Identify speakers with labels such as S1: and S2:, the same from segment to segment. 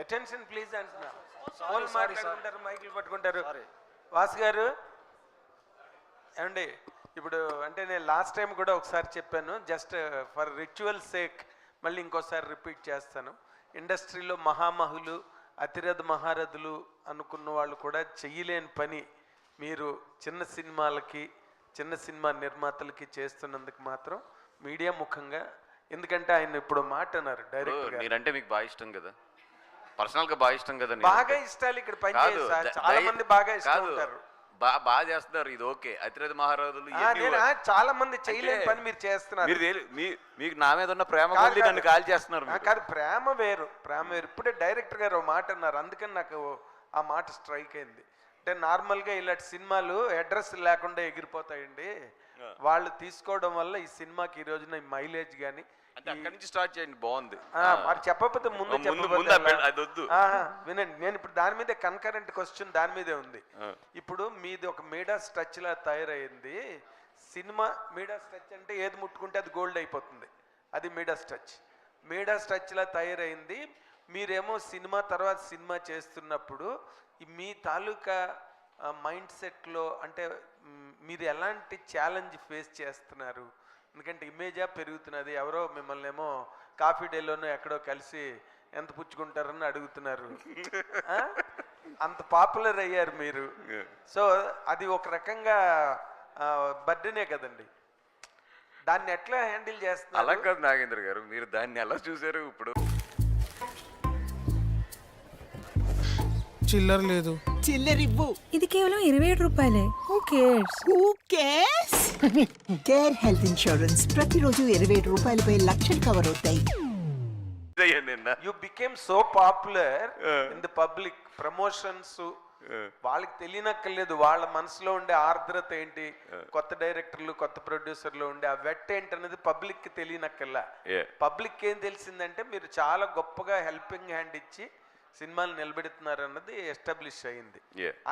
S1: Attention please అంటున్నా. Phone మాట్లాడుకుంటారు, మైకులు పట్టుకుంటారు. వాసు గారు ఏమండి, ఇప్పుడు అంటే నేను లాస్ట్ టైం కూడా ఒకసారి చెప్పాను, జస్ట్ ఫర్ రిచువల్ సేక్ మళ్ళీ ఇంకోసారి రిపీట్ చేస్తాను. ఇండస్ట్రీలో మహామహులు, అతిరథ మహారథులు అనుకున్న వాళ్ళు కూడా చెయ్యలేని పని మీరు చిన్న సినిమాలకి, చిన్న సినిమా నిర్మాతలకి చేస్తున్నందుకు మాత్రం మీడియా ముఖంగా, ఎందుకంటే ఆయన ఇప్పుడు మాట అన్నారు డైరెక్టర్
S2: మీరంటే మీకు బాగా ఇష్టం కదా, పర్సనల్ గా బాగా ఇష్టం కదా.
S1: బాగా ఇష్టాలు ఇక్కడ పని చేస్తారు, చాలా మంది బాగా ఇష్టం ఉంటారు,
S2: బాగా చేస్తున్నారు. ఇది ఓకే. అతిరథ మహారాజులు
S1: చాలా మంది చేయలేని పని మీరు చేస్తున్నారు.
S2: మీకు నా మీద ఉన్న ప్రేమ కొద్ది నన్ను కాల్ చేస్తున్నారు.
S1: కాదు, ప్రేమ వేరు, ప్రేమ వేరు. ఇప్పుడే డైరెక్టర్ గారు ఒక మాట అన్నారు, అందుకని నాకు ఆ మాట స్ట్రైక్ అయింది. అంటే నార్మల్గా ఇలాంటి సినిమాలు అడ్రస్ లేకుండా ఎగిరిపోతాయండి, వాళ్ళు తీసుకోవడం వల్ల ఈ సినిమాకి ఈ రోజున మైలేజ్ కానీ
S2: అక్కడి నుంచి స్టార్ట్ చేయండి. బాగుంది.
S1: మరి చెప్పకపోతే ముందు వినండి. నేను ఇప్పుడు దాని మీదే కన్కరెంట్ క్వశ్చన్ దాని మీదే ఉంది. ఇప్పుడు మీది ఒక మీడా స్ట్రచ్ లా తయారైంది సినిమా. మీడా స్ట్రచ్ అంటే ఏది ముట్టుకుంటే అది గోల్డ్ అయిపోతుంది, అది మీడా స్ట్రచ్. మీడా స్ట్రచ్ లా తయారైంది. మీరేమో సినిమా తర్వాత సినిమా చేస్తున్నప్పుడు మీ తాలూకా మైండ్ సెట్లో అంటే మీరు ఎలాంటి ఛాలెంజ్ ఫేస్ చేస్తున్నారు? ఎందుకంటే ఇమేజా పెరుగుతున్నది, ఎవరో మిమ్మల్ని ఏమో కాఫీ డేలోనూ ఎక్కడో కలిసి ఎంత పుచ్చుకుంటారని అడుగుతున్నారు, అంత పాపులర్ అయ్యారు మీరు. సో అది ఒక రకంగా బర్డెనే కదండి, దాన్ని ఎట్లా హ్యాండిల్ చేస్తున్నారు?
S2: అలా కాదు నాగేంద్ర గారు, మీరు దాన్ని ఎలా చూసారు? ఇప్పుడు
S3: చిల్లర లేదు,
S4: చిల్లర ఇవ్వు.
S5: ఇది కేవలం 27 రూపాయలే. Who cares?
S4: Who cares? Care health insurance ప్రతిరోజు 27 రూపాయలపై లక్షలు కవర్ అవుతాయి.
S1: You became so popular in the public. Promotions వాళ్ళకి తెలియనక్కర్లేదు, వాళ్ళ మనసులో ఉండే ఆర్ద్రత ఏంటి, కొత్త డైరెక్టర్లు కొత్త ప్రొడ్యూసర్లు ఉండే ఆ వెట్ ఏంటి అనేది పబ్లిక్ కి తెలియనక్కర్లా. పబ్లిక్ ఏం తెలిసిందంటే మీరు చాలా గొప్పగా హెల్పింగ్ హ్యాండ్ ఇచ్చి సినిమాలు నిలబెడుతున్నారు అన్నది ఎస్టాబ్లిష్ అయింది.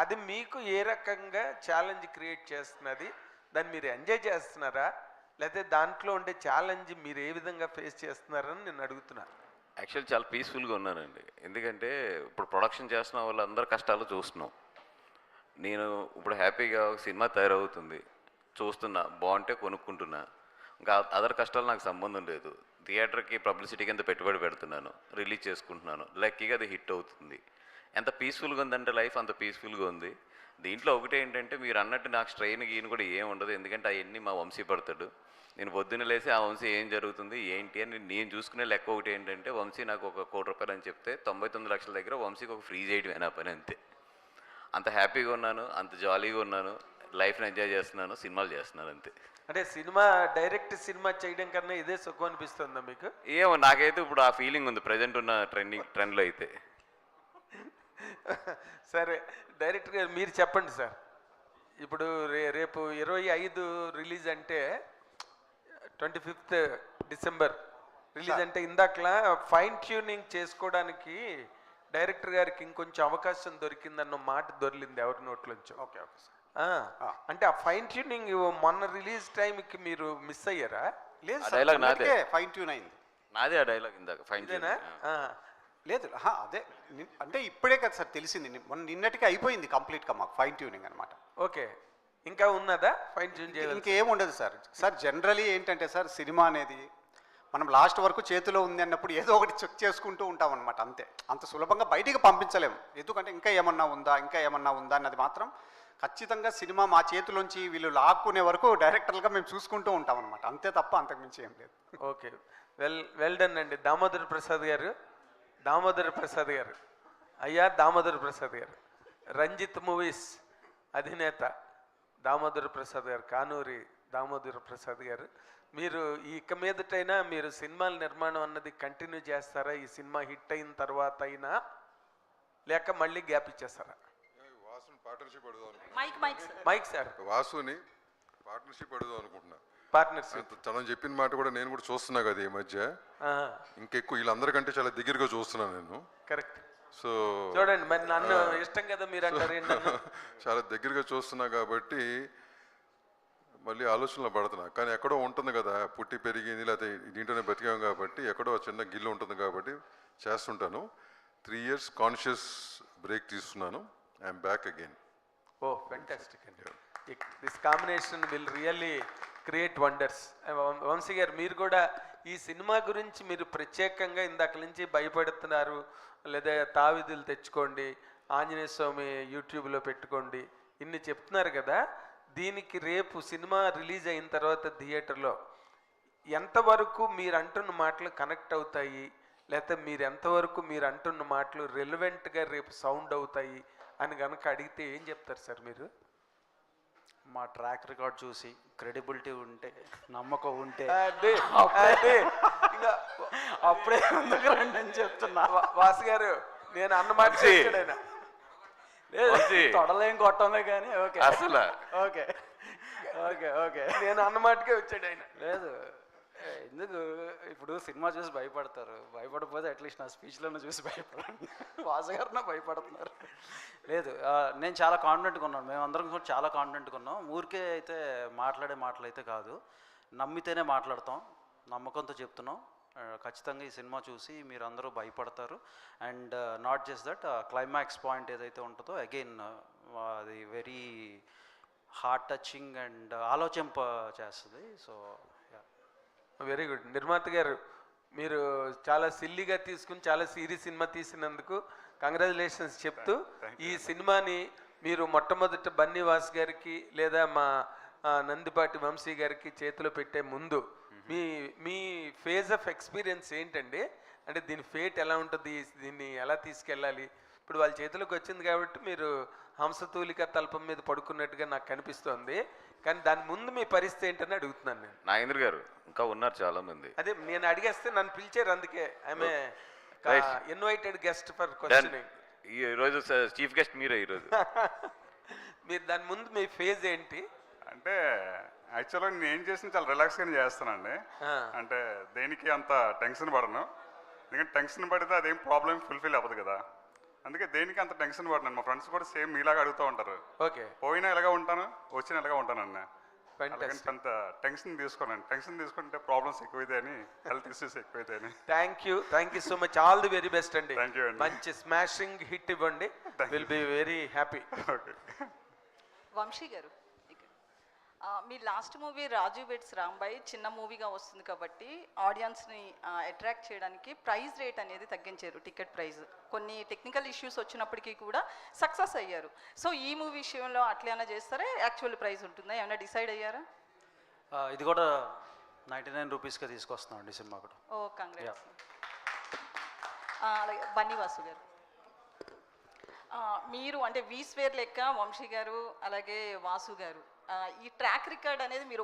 S1: అది మీకు ఏ రకంగా ఛాలెంజ్ క్రియేట్ చేస్తున్నది? దాన్ని మీరు ఎంజాయ్ చేస్తున్నారా, లేకపోతే దాంట్లో ఉండే ఛాలెంజ్ మీరు ఏ విధంగా ఫేస్ చేస్తున్నారని నేను అడుగుతున్నాను.
S2: యాక్చువల్ చాలా పీస్ఫుల్గా ఉన్నానండి, ఎందుకంటే ఇప్పుడు ప్రొడక్షన్ చేస్తున్న వాళ్ళందరూ కష్టాలు చూస్తున్నాం. నేను ఇప్పుడు హ్యాపీగా ఒక సినిమా తయారవుతుంది, చూస్తున్నా, బాగుంటే కొనుక్కుంటున్నా, ఇంకా అదర్ కష్టాలు నాకు సంబంధం లేదు. థియేటర్కి పబ్లిసిటీ కింద పెట్టుబడి పెడుతున్నాను, రిలీజ్ చేసుకుంటున్నాను, లక్కీగా అది హిట్ అవుతుంది. ఎంత పీస్ఫుల్గా ఉందంటే లైఫ్ అంత పీస్ఫుల్గా ఉంది. దీంట్లో ఒకటి ఏంటంటే మీరు అన్నట్టు నాకు స్ట్రెయిన్ గీన్ కూడా ఏం ఉండదు, ఎందుకంటే అవన్నీ మా వంశీ పడతాడు. నేను పొద్దున్న లేసి ఆ వంశీ ఏం జరుగుతుంది ఏంటి అని నేను చూసుకునే లెక్క ఒకటి ఏంటంటే, వంశీ నాకు ఒక ₹1,00,00,000 అని చెప్తే 99 లక్షల దగ్గర వంశీకి ఒక ఫ్రీ చేయడం నా పని, అంతే. అంత హ్యాపీగా ఉన్నాను, అంత జాలీగా ఉన్నాను, లైఫ్ని ఎంజాయ్ చేస్తున్నాను, సినిమాలు చేస్తున్నాను, అంతే.
S1: అంటే సినిమా డైరెక్ట్ సినిమా చేయడం కన్నా ఇదే సుఖం అనిపిస్తుందా మీకు?
S2: ఏమో నాకైతే ఇప్పుడు ఆ ఫీలింగ్ ఉంది ప్రజెంట్ ఉన్న ట్రెండ్లో అయితే.
S1: సరే డైరెక్టర్ గారు మీరు చెప్పండి సార్. ఇప్పుడు రేపు 25 రిలీజ్ అంటే 25th డిసెంబర్ రిలీజ్ అంటే ఇందాకలా ఫైన్ ట్యూనింగ్ చేసుకోవడానికి డైరెక్టర్ గారికి ఇంకొంచెం అవకాశం దొరికిందన్న మాట దొరికింది ఎవరి నోట్లోంచో.
S6: Okay okay sir.
S1: అంటే ఆ ఫైన్ ట్యూనింగ్ మొన్న రిలీజ్ టైంకి మీరు మిస్ అయ్యారా?
S6: లేదు
S2: డైలాగ్ నాదే,
S6: ఫైన్ ట్యూన్ అయింది
S2: నాదే ఆ డైలాగ్ ఇందాక ఫైన్ ట్యూన్.
S6: లేదు అదే అంటే ఇప్పుడే కదా సార్ తెలిసింది, నిన్నటికి అయిపోయింది కంప్లీట్గా మాకు ఫైన్ ట్యూనింగ్ అనమాట.
S1: ఓకే, ఇంకా ఉన్నదా ఫైన్ ట్యూన్ చేయాలి?
S6: ఇంకేం ఉండదు సార్. సార్ జనరలీ ఏంటంటే సార్, సినిమా అనేది మనం లాస్ట్ వరకు చేతిలో ఉంది అన్నప్పుడు ఏదో ఒకటి చెక్ చేసుకుంటూ ఉంటాం అనమాట, అంతే. అంత సులభంగా బయటికి పంపించలేము, ఎందుకంటే ఇంకా ఏమన్నా ఉందా అన్నది మాత్రం ఖచ్చితంగా సినిమా మా చేతిలోంచి వీళ్ళు లాక్కునే వరకు డైరెక్టర్లుగా మేము చూసుకుంటూ ఉంటాం అనమాట, అంతే తప్ప అంతకుమించి ఏం లేదు.
S1: ఓకే, వెల్ డన్ అండి. దామోదర్ ప్రసాద్ గారు అయ్యా, దామోదర్ ప్రసాద్ గారు రంజిత్ మూవీస్ అధినేత దామోదర్ ప్రసాద్ గారు, కానూరి దామోదర్ ప్రసాద్ గారు, మీరు ఇక మీదటైనా మీరు సినిమాల నిర్మాణం అన్నది కంటిన్యూ చేస్తారా? ఈ సినిమా హిట్ అయిన తర్వాత అయినా, లేక మళ్ళీ గ్యాప్ ఇచ్చేస్తారా?
S7: పార్ట్నర్షిప్ అడుగుదాం,
S1: మైక్ సార్,
S7: వాసుని పార్ట్నర్షిప్ అడుగుదాం అనుకుంటున్నా.
S1: పార్ట్నర్షిప్
S7: తనని చెప్పిన మాట కూడా నేను కూడా చూస్తున్నా కదా ఈ మధ్య, ఇంకెక్కువ వీళ్ళందరికంటే చాలా దగ్గరగా చూస్తున్నాను నేను.
S1: కరెక్ట్.
S7: సో
S1: చూడండి, మరి నన్ను ఇష్టం కదా మీరు అంటారు,
S7: చాలా దగ్గరగా చూస్తున్నా కాబట్టి మళ్ళీ ఆలోచనలో పడుతున్నా. కానీ ఎక్కడో ఉంటుంది కదా, పుట్టి పెరిగింది లేకపోతే దీంట్లోనే బతికాం కాబట్టి ఎక్కడో చిన్న గిల్లు ఉంటుంది కాబట్టి చేస్తుంటాను. 3 years కాన్షియస్ బ్రేక్ తీసుకున్నాను. I'm back again.
S1: Oh fantastic అండి. This combination will really create wonders. Vamsi గారు, మీరు కూడా ఈ సినిమా గురించి మీరు ప్రత్యేకంగా ఇందాక నుంచి భయపడుతున్నారు, లేదా తావిదులు తెచ్చుకోండి, ఆంజనేయ స్వామి యూట్యూబ్లో పెట్టుకోండి, ఇన్ని చెప్తున్నారు కదా. దీనికి రేపు సినిమా రిలీజ్ అయిన తర్వాత థియేటర్లో ఎంతవరకు మీరు అంటున్న మాటలు కనెక్ట్ అవుతాయి, లేకపోతే మీరు ఎంతవరకు మీరు అంటున్న మాటలు రెలవెంట్గా రేపు సౌండ్ అవుతాయి అని కనుక అడిగితే ఏం చెప్తారు సార్ మీరు?
S3: మా ట్రాక్ రికార్డ్ చూసి క్రెడిబిలిటీ ఉంటే, నమ్మకం ఉంటే
S1: ఇంకా
S3: అప్పుడే ముందుకు రండి అని చెప్తున్నా.
S1: వాసు గారు, నేను అన్నమాట చెప్పాడైనా
S3: తొడలేం కొట్టమే కానీ ఓకే
S2: అసలు
S3: ఓకే ఓకే ఓకే
S1: నేను అన్నమాటకే వచ్చాడు ఆయన.
S3: లేదు, ఎందుకు ఇప్పుడు సినిమా చూసి భయపడతారు, భయపడకపోతే అట్లీస్ట్ నా స్పీచ్లను చూసి భయపడండి. వాసగారిన భయపడుతున్నారు. లేదు, నేను చాలా కాన్ఫిడెంట్గా ఉన్నాను, మేమందరం కూడా చాలా కాన్ఫిడెంట్గా ఉన్నాం. ఊరికే అయితే మాట్లాడే మాటలు అయితే కాదు, నమ్మితేనే మాట్లాడతాం, నమ్మకంతో చెప్తున్నాం. ఖచ్చితంగా ఈ సినిమా చూసి మీరు అందరూ భయపడతారు. And not just that, climax point ఏదైతే ఉంటుందో అగైన్ అది వెరీ హార్ట్ టచింగ్ అండ్ ఆలోచింప చేస్తుంది. So
S1: very good. నిర్మాత గారు, మీరు చాలా సిల్లీగా తీసుకుని చాలా సీరియస్ సినిమా తీసినందుకు కంగ్రాచులేషన్స్ చెప్తూ, ఈ సినిమాని మీరు మొట్టమొదట బన్నీవాస్ గారికి లేదా మా నందిపాటి వంశీ గారికి చేతిలో పెట్టే ముందు మీ ఫేజ్ ఆఫ్ ఎక్స్పీరియన్స్ ఏంటండి? అంటే దీని ఫేట్ ఎలా ఉంటుంది, దీన్ని ఎలా తీసుకెళ్ళాలి? ఇప్పుడు వాళ్ళ చేతిలోకి వచ్చింది కాబట్టి మీరు హంసతూలిక తల్పం మీద పడుకున్నట్టుగా నాకు కనిపిస్తోంది, కానీ దాని ముందు మీ పరిస్థితి ఏంటని అడుగుతున్నాను నేను.
S2: నాగేంద్ర గారు ఇంకా ఉన్నారు చాలా మంది.
S1: అదే నేను అడిగేస్తే నన్ను పిలిచారు, అందుకే ఆమె ఇన్వైటెడ్ గెస్ట్ ఫర్ క్వశ్చనింగ్.
S2: ఈ రోజు చీఫ్ గెస్ట్ మీరే ఈరోజు.
S1: మీరు దాని ముందు మీ ఫేజ్ ఏంటి?
S8: అంటే యాక్చువల్గా నేను ఏం చేసిన చాలా రిలాక్స్గానే చేస్తానండి. అంటే దేనికి అంత టెన్షన్ పడను, ఎందుకంటే టెన్షన్ పడితే అదేం ప్రాబ్లం ఫుల్ఫిల్ అవ్వదు కదా. అందుకే దేనికి అంత టెన్షన్ పడను. మా ఫ్రెండ్స్ కూడా సేమ్ మీలాగా అడుగుతూ ఉంటారు,
S1: ఓకే
S8: పోయినా ఎలాగా ఉంటాను, వచ్చినా ఎలాగా ఉంటాను అన్న.
S1: Fantastic.
S8: అంత టెన్షన్ తీసుకోనండి. టెన్షన్ తీసుకుంటే ప్రాబ్లమ్స్ ఎక్కువైతే అని, హెల్త్ ఇష్యూస్ ఎక్కువైతే అని.
S1: Thank you so much. All the very best అండి.
S8: Thank you అండి.
S1: మంచి స్మాషింగ్ హిట్ ఇవ్వండి. Will be very happy.
S8: Okay.
S9: Vamsi garu, మీ last movie Raju weds Rambai చిన్న మూవీగా వస్తుంది కాబట్టి ఆడియన్స్ని అట్రాక్ట్ చేయడానికి ప్రైస్ రేట్ అనేది తగ్గించారు, టికెట్ ప్రైస్. కొన్ని టెక్నికల్ ఇష్యూస్ వచ్చినప్పటికీ కూడా సక్సెస్ అయ్యారు. సో ఈ మూవీ విషయంలో అట్లైనా చేస్తారా, యాక్చువల్ ప్రైస్ ఉంటుందా, ఏమైనా డిసైడ్ అయ్యారా?
S3: ఇది కూడా 99 రూపీస్కే తీసుకొస్తున్నాం అండి సినిమా కూడా.
S9: ఓ కంగ్రాట్స్. అలాగే బన్నీవాసు గారు, మీరు అంటే వీస్వేర్ లెక్క వంశీ గారు అలాగే వాసు గారు, ఈ ట్రాక్ రికార్డ్ అనేది మీరు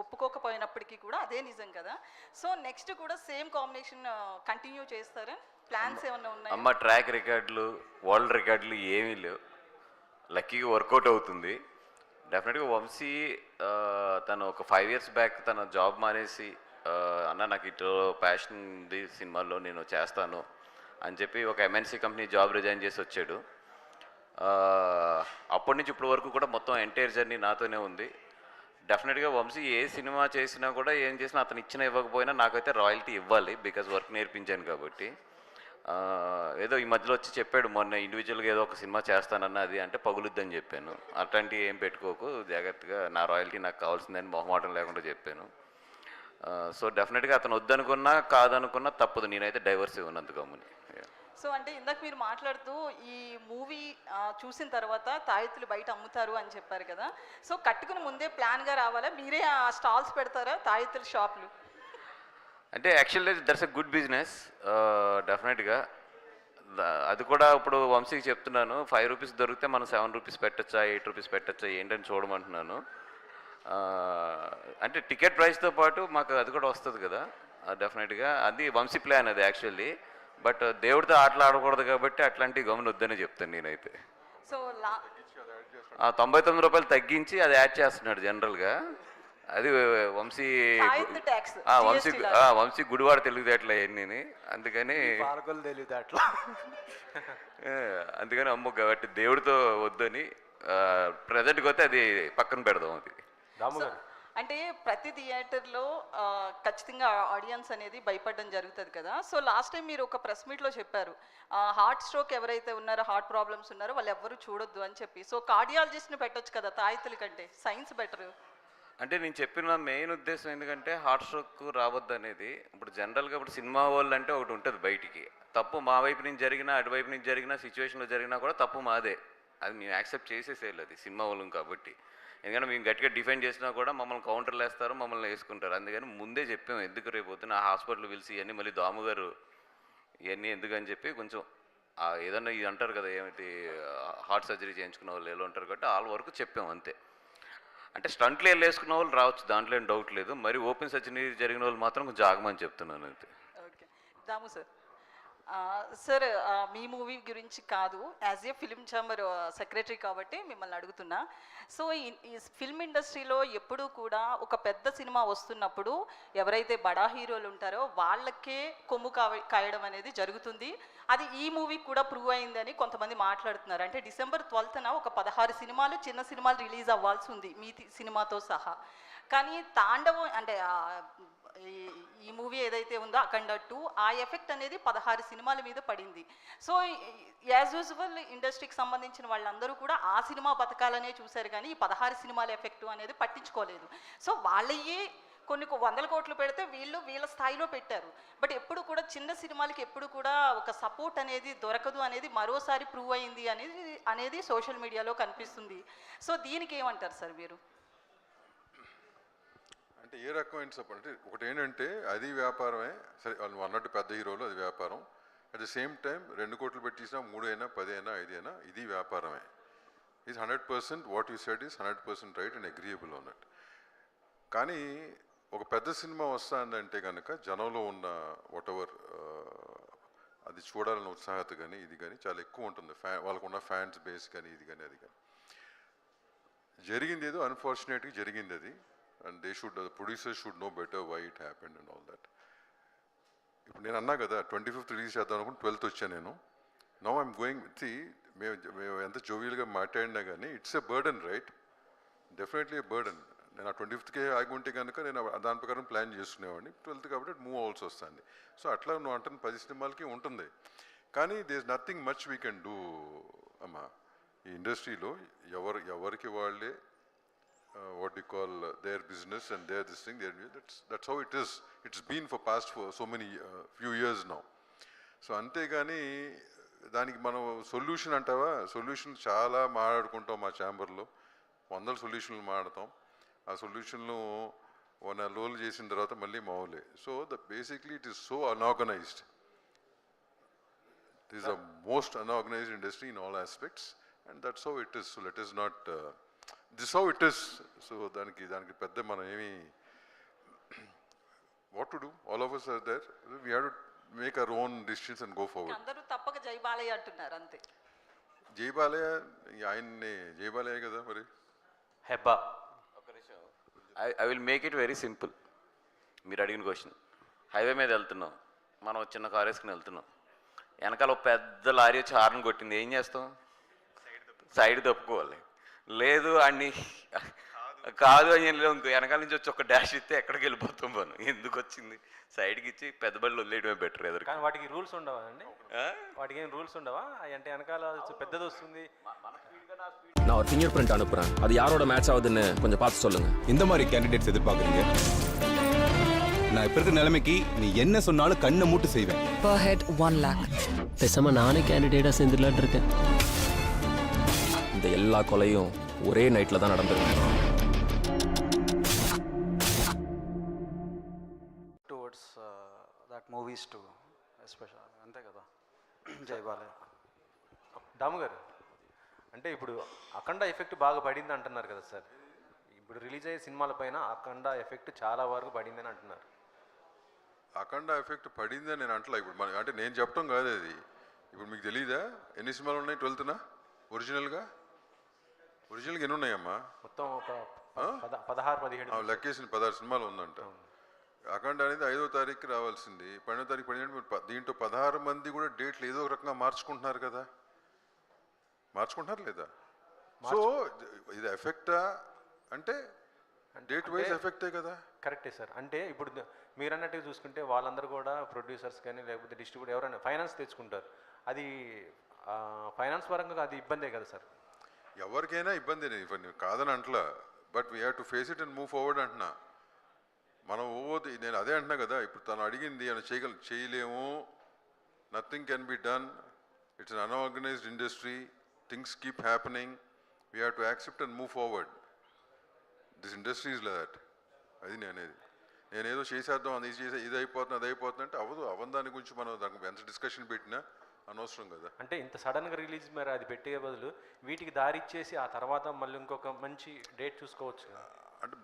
S9: ఒప్పుకోకపోయినప్పటికీ కూడా అదే నిజం కదా. సో నెక్స్ట్ కూడా సేమ్ కాంబినేషన్ కంటిన్యూ చేస్తారా, ప్లాన్స్ ఏమన్నా ఉన్నాయి?
S2: అమ్మ ట్రాక్ రికార్డులు వరల్డ్ రికార్డులు ఏమీ లేవు, లక్కీగా వర్కౌట్ అవుతుంది డెఫినెట్గా. వంశీ తను ఒక 5 years బ్యాక్ తన జాబ్ మానేసి అన్న నాకు ఇటు ప్యాషన్ ఉంది సినిమాల్లో నేను చేస్తాను అని చెప్పి ఒక MNC కంపెనీ జాబ్ రిజైన్ చేసి వచ్చాడు. అప్పటి నుంచి ఇప్పటి వరకు కూడా మొత్తం ఎంటైర్ జర్నీ నాతోనే ఉంది. డెఫినెట్గా వంశీ ఏ సినిమా చేసినా కూడా ఏం చేసినా అతను ఇచ్చినా ఇవ్వకపోయినా నాకైతే రాయల్టీ ఇవ్వాలి, బికాజ్ వర్క్ నేర్పించాను కాబట్టి. ఏదో ఈ మధ్యలో వచ్చి చెప్పాడు మొన్న ఇండివిజువల్గా ఏదో ఒక సినిమా చేస్తానన్న, అది అంటే పగులుద్దని చెప్పాను. అట్లాంటివి ఏం పెట్టుకోకు, జాగ్రత్తగా నా రాయల్టీ నాకు కావాల్సిందని మొహమాటం లేకుండా చెప్పాను. సో డెఫినెట్గా అతను వద్దనుకున్నా కాదనుకున్నా తప్పదు, నేనైతే డైవర్స్ ఇవ్వనందుకు గమ్ముని.
S9: సో అంటే ఇందాక మీరు మాట్లాడుతూ ఈ మూవీ చూసిన తర్వాత తాయెత్తులు బయట అమ్ముతారు అని చెప్పారు కదా. సో కట్టుకుని ముందే ప్లాన్గా రావాలా, మీరే ఆ స్టాల్స్ పెడతారా తాయెత్తుల షాపులు?
S2: అంటే actually that's a good business డెఫినెట్గా. అది కూడా ఇప్పుడు వంశీకి చెప్తున్నాను, 5 రూపీస్ దొరికితే మనం 7 రూపీస్ పెట్టచ్చా, 8 రూపీస్ పెట్టచ్చా ఏంటని చూడమంటున్నాను. అంటే టికెట్ ప్రైస్తో పాటు మాకు అది కూడా వస్తుంది కదా డెఫినెట్గా. అది వంశీ ప్లాన్ అది యాక్చువల్లీ. బట్ దేవుడితో ఆటలు ఆడకూడదు కాబట్టి అట్లాంటివి గమని వద్దనే చెప్తాను నేనైతే.
S9: సో
S2: 99 రూపాయలు తగ్గించి అది యాడ్ చేస్తున్నాడు జనరల్గా. అది వంశీ వంశీ గుడివాడ తెలివితేటలు అవన్నీ, అందుకని
S3: పాలకొల్లు తెలివితేటలు.
S2: అందుకని అమ్మ కాబట్టి దేవుడితో వద్దని ప్రజెంట్కి వస్తే అది పక్కన పెడదాం. అది
S1: రాము గారు,
S9: అంటే ప్రతి థియేటర్లో ఖచ్చితంగా ఆడియన్స్ అనేది భయపడడం జరుగుతుంది కదా. సో లాస్ట్ టైం మీరు ఒక ప్రెస్ మీట్లో చెప్పారు హార్ట్ స్ట్రోక్ ఎవరైతే ఉన్నారో, హార్ట్ ప్రాబ్లమ్స్ ఉన్నారో వాళ్ళు ఎవ్వరూ చూడొద్దు అని చెప్పి. సో కార్డియాలజిస్ట్ని పెట్టొచ్చు కదా తాయితుల కంటే, సైన్స్ బెటర్.
S2: అంటే నేను చెప్పిన మెయిన్ ఉద్దేశం ఎందుకంటే హార్ట్ స్ట్రోక్ రావద్దు అనేది. ఇప్పుడు జనరల్గా ఇప్పుడు సినిమా వాళ్ళు అంటే ఒకటి ఉంటుంది బయటికి, తప్పు మా వైపు నుంచి జరిగినా అటువైపు నుంచి జరిగినా సిచ్యువేషన్లో జరిగినా కూడా తప్పు మాదే, అది మేము యాక్సెప్ట్ చేసేసేయాలి, అది సినిమా వాళ్ళం కాబట్టి. ఎందుకంటే మేము గట్టిగా డిఫెండ్ చేసినా కూడా మమ్మల్ని కౌంటర్లు వేస్తారు, మమ్మల్ని వేసుకుంటారు. అందుకని ముందే చెప్పాము ఎందుకు రేపు పొద్దున హాస్పిటల్ పిలిచి ఇవన్నీ మళ్ళీ దాము గారు ఇవన్నీ ఎందుకని చెప్పి కొంచెం ఏదన్నా ఇది అంటారు కదా ఏమిటి హార్ట్ సర్జరీ చేయించుకున్న వాళ్ళు ఎలా ఉంటారు కాబట్టి వాళ్ళ వరకు చెప్పాము అంతే. అంటే స్టంట్లు వేసుకున్న వాళ్ళు రావచ్చు, దాంట్లో ఏం డౌట్ లేదు. మరి ఓపెన్ సర్జరీ జరిగిన వాళ్ళు మాత్రం కొంచెం ఆగమని చెప్తున్నాను అంతే.
S9: ఓకే దాము సార్. సార్ మీ మూవీ గురించి కాదు, as a film chamber secretary కాబట్టి మిమ్మల్ని అడుగుతున్నా. సో ఈ ఫిల్మ్ ఇండస్ట్రీలో ఎప్పుడూ కూడా ఒక పెద్ద సినిమా వస్తున్నప్పుడు ఎవరైతే బడా హీరోలు ఉంటారో వాళ్ళకే కొమ్ము కాయడం అనేది జరుగుతుంది. అది ఈ మూవీకి కూడా ప్రూవ్ అయిందని కొంతమంది మాట్లాడుతున్నారు. అంటే December 12న ఒక 16 సినిమాలు చిన్న సినిమాలు రిలీజ్ అవ్వాల్సి ఉంది మీ సినిమాతో సహా. కానీ తాండవం అంటే ఈ మూవీ ఏదైతే ఉందో అఖండ 2 ఆ ఎఫెక్ట్ అనేది 16 సినిమాల మీద పడింది. సో యాజ్ యూజువల్ ఇండస్ట్రీకి సంబంధించిన వాళ్ళందరూ కూడా ఆ సినిమా బతకాలనే చూశారు కానీ ఈ 16 సినిమాల ఎఫెక్ట్ అనేది పట్టించుకోలేదు. సో వాళ్ళయ్యే కొన్ని 100 కోట్లు పెడితే వీళ్ళ స్థాయిలో పెట్టారు. బట్ ఎప్పుడు కూడా చిన్న సినిమాలకి ఎప్పుడు కూడా ఒక సపోర్ట్ అనేది దొరకదు అనేది మరోసారి ప్రూవ్ అయింది అనేది సోషల్ మీడియాలో కనిపిస్తుంది. సో దీనికి ఏమంటారు సార్ మీరు?
S7: అంటే ఏ రకమైన సపోర్ట్ అంటే ఒకటి ఏంటంటే అది వ్యాపారమే సరే, వాళ్ళు అన్నట్టు పెద్ద హీరోలు అది వ్యాపారం. అట్ ద సేమ్ టైం 2 కోట్లు పెట్టించినా 3 అయినా 10 అయినా 5 అయినా ఇది వ్యాపారమే. Is 100% what you said is 100% right and agreeable అన్నట్టు. కానీ ఒక పెద్ద సినిమా వస్తుందంటే కనుక జనంలో ఉన్న వాట్ ఎవర్ అది చూడాలన్న ఉత్సాహత కానీ ఇది కానీ చాలా ఎక్కువ ఉంటుంది. వాళ్ళకున్న ఫ్యాన్స్ బేస్ కానీ ఇది కానీ అది కానీ. జరిగింది ఏదో అన్ఫార్చునేట్గా జరిగింది అది. And they should, the producers should know better why it happened and all that. ఇప్పుడు నేను అన్నా కదా 25th రిలీజ్ చేద్దాం అనుకుంటే 12th వచ్చాను నేను. నౌ ఐఎమ్ గోయింగ్ మేము ఎంత జోవియల్గా మాట్లాడినా కానీ it's a burden right, definitely a burden. నేను ఆ 25th ఆగి ఉంటే కనుక నేను దాని ప్రకారం ప్లాన్ చేసుకునేవాడిని. 12th కాబట్టి మూవ్ అవ్వాల్సి వస్తుంది. సో అట్లా నువ్వు అంటున్న 10 సినిమాలకి ఉంటుంది. కానీ they is nothing much we can do అమ్మా. ఈ ఇండస్ట్రీలో ఎవరికి వాళ్ళే what you call their business and their this thing, that's how it is. It's been for past for so many few years now. So అంతేగాని దానికి మనం solution అంటావా, solution చాలా మాట్లాడుకుంటాం మా ఛాంబర్లో, 100 సొల్యూషన్లు మాట్లాడతాం. ఆ సొల్యూషన్లు 1 నెల రోజులు చేసిన తర్వాత మళ్ళీ మావులే. So basically it is so unorganised. It is the most unorganised industry in all aspects and that's how it is. So let is not this how it is. So దానికి పెద్ద మనం ఏమి what to do, all of us are there, we have to make our own decisions and go forward.
S9: అందరూ తప్పక జై బాలయ్య అంటున్నారు అంతే.
S7: జై బాలయ్య ఆయన్ని జై బాలయ్య కదా మరి.
S3: Hebba
S2: I will make it very simple. మీరు అడిగిన క్వశ్చన్, హైవే మీద వెళ్తున్నాం, మనం చిన్న కారు వేసుకుని వెళ్తున్నాం, వెనకాల ఒక పెద్ద లారీ వచ్చి హార్న్ కొట్టింది, ఏం చేస్తాం? సైడ్ తప్పుకోవాలి. లేదు అన్ని కాదు అని ఇంకో వెనకాల నుంచి వచ్చి ఒక డాష్ ఇస్తే ఎక్కడికి వెళ్ళిపోతాం మనం, ఎందుకు వచ్చింది సైడ్కి ఇచ్చి పెద్ద బళ్ళు వదిలేయడమే బెటర్. ఎదురు
S3: కానీ వాటికి రూల్స్ ఉండవా అండి? వాటికి ఏం రూల్స్ ఉండవా? అంటే వెనకాల పెద్దది వస్తుంది,
S10: நான் ஒரு ஃபிங்கர் பிரிண்ட் அனுப்புறேன், அது யாரோட மேட்ச் ஆகுதுன்னு கொஞ்சம் பார்த்து சொல்லுங்க.
S11: இந்த மாதிரி கேண்டிடேட்ஸ் எதிர்பார்க்குறீங்க? நான் இப்ப இருக்கிற நிலைமைக்கு நீ என்ன சொன்னாலும் கண்ணை மூட்டு செய்வேன்.
S5: Per head 1 lakh.
S10: பேசாம நானே கேண்டிடேட்டா சேர்ந்துடலான் இருக்கேன். இந்த எல்லா கொலையும் ஒரே நைட்ல தான் நடந்திருக்கு.
S3: Towards that movies too special అంతే కదా. జై బాలయ్య. దాము గారు, అంటే ఇప్పుడు అఖండ ఎఫెక్ట్ బాగా పడింది అంటున్నారు కదా సార్. ఇప్పుడు రిలీజ్ అయ్యే సినిమాల పైన అఖండ ఎఫెక్ట్ చాలా వరకు పడిందని అంటున్నారు.
S7: అఖండ ఎఫెక్ట్ పడిందని నేను అంటలా. ఇప్పుడు అంటే నేను చెప్పడం కాదు అది. ఇప్పుడు మీకు తెలీదా ఎన్ని సినిమాలు ఉన్నాయి 12th ఒరిజినల్గా ఎన్ని ఉన్నాయమ్మా?
S3: మొత్తం ఒక 16-17
S7: లెక్కేసిన 16 సినిమాలు ఉందంట. అఖండ అనేది 5వ తారీఖుకి రావాల్సింది, 12వ తారీఖు పడినట్టు. దీంట్లో 16 మంది కూడా డేట్లు ఏదో ఒక రకంగా మార్చుకుంటున్నారు కదా, మార్చుకుంటున్నారు లేదా? సో ఇది ఎఫెక్టా అంటే డేట్ వైజ్ ఎఫెక్టే కదా.
S12: కరెక్టే సార్. అంటే ఇప్పుడు మీరు అన్నట్టుగా చూసుకుంటే వాళ్ళందరూ కూడా ప్రొడ్యూసర్స్ కానీ లేకపోతే డిస్ట్రిబ్యూటర్ ఎవరైనా ఫైనాన్స్ తెచ్చుకుంటారు. అది ఫైనాన్స్ పరంగా అది ఇబ్బందే కదా సార్.
S7: ఎవరికైనా ఇబ్బంది కాదని అంటలా, but we have to face it and move forward అంటున్నా. మనం నేను అదే అంటున్నా కదా, ఇప్పుడు తను అడిగింది అని చేయలేము, nothing can be done, it's an unorganised industry, things keep happening, we have to accept and move forward. This industry is like that. అది నేనేదో చేసేద్దాం, ఇది అయిపోతుంది అది అయిపోతుంది అంటే అవ్వని దాని గురించి మనం దానికి ఎంత డిస్కషన్ పెట్టినా అనవసరం కదా.
S12: అంటే ఇంత సడన్గా రిలీజ్ మరి అది పెట్టే బదులు వీటికి దారి ఇచ్చేసి ఆ తర్వాత మళ్ళీ ఇంకొక మంచి డేట్ చూసుకోవచ్చు కదా.
S7: అంటే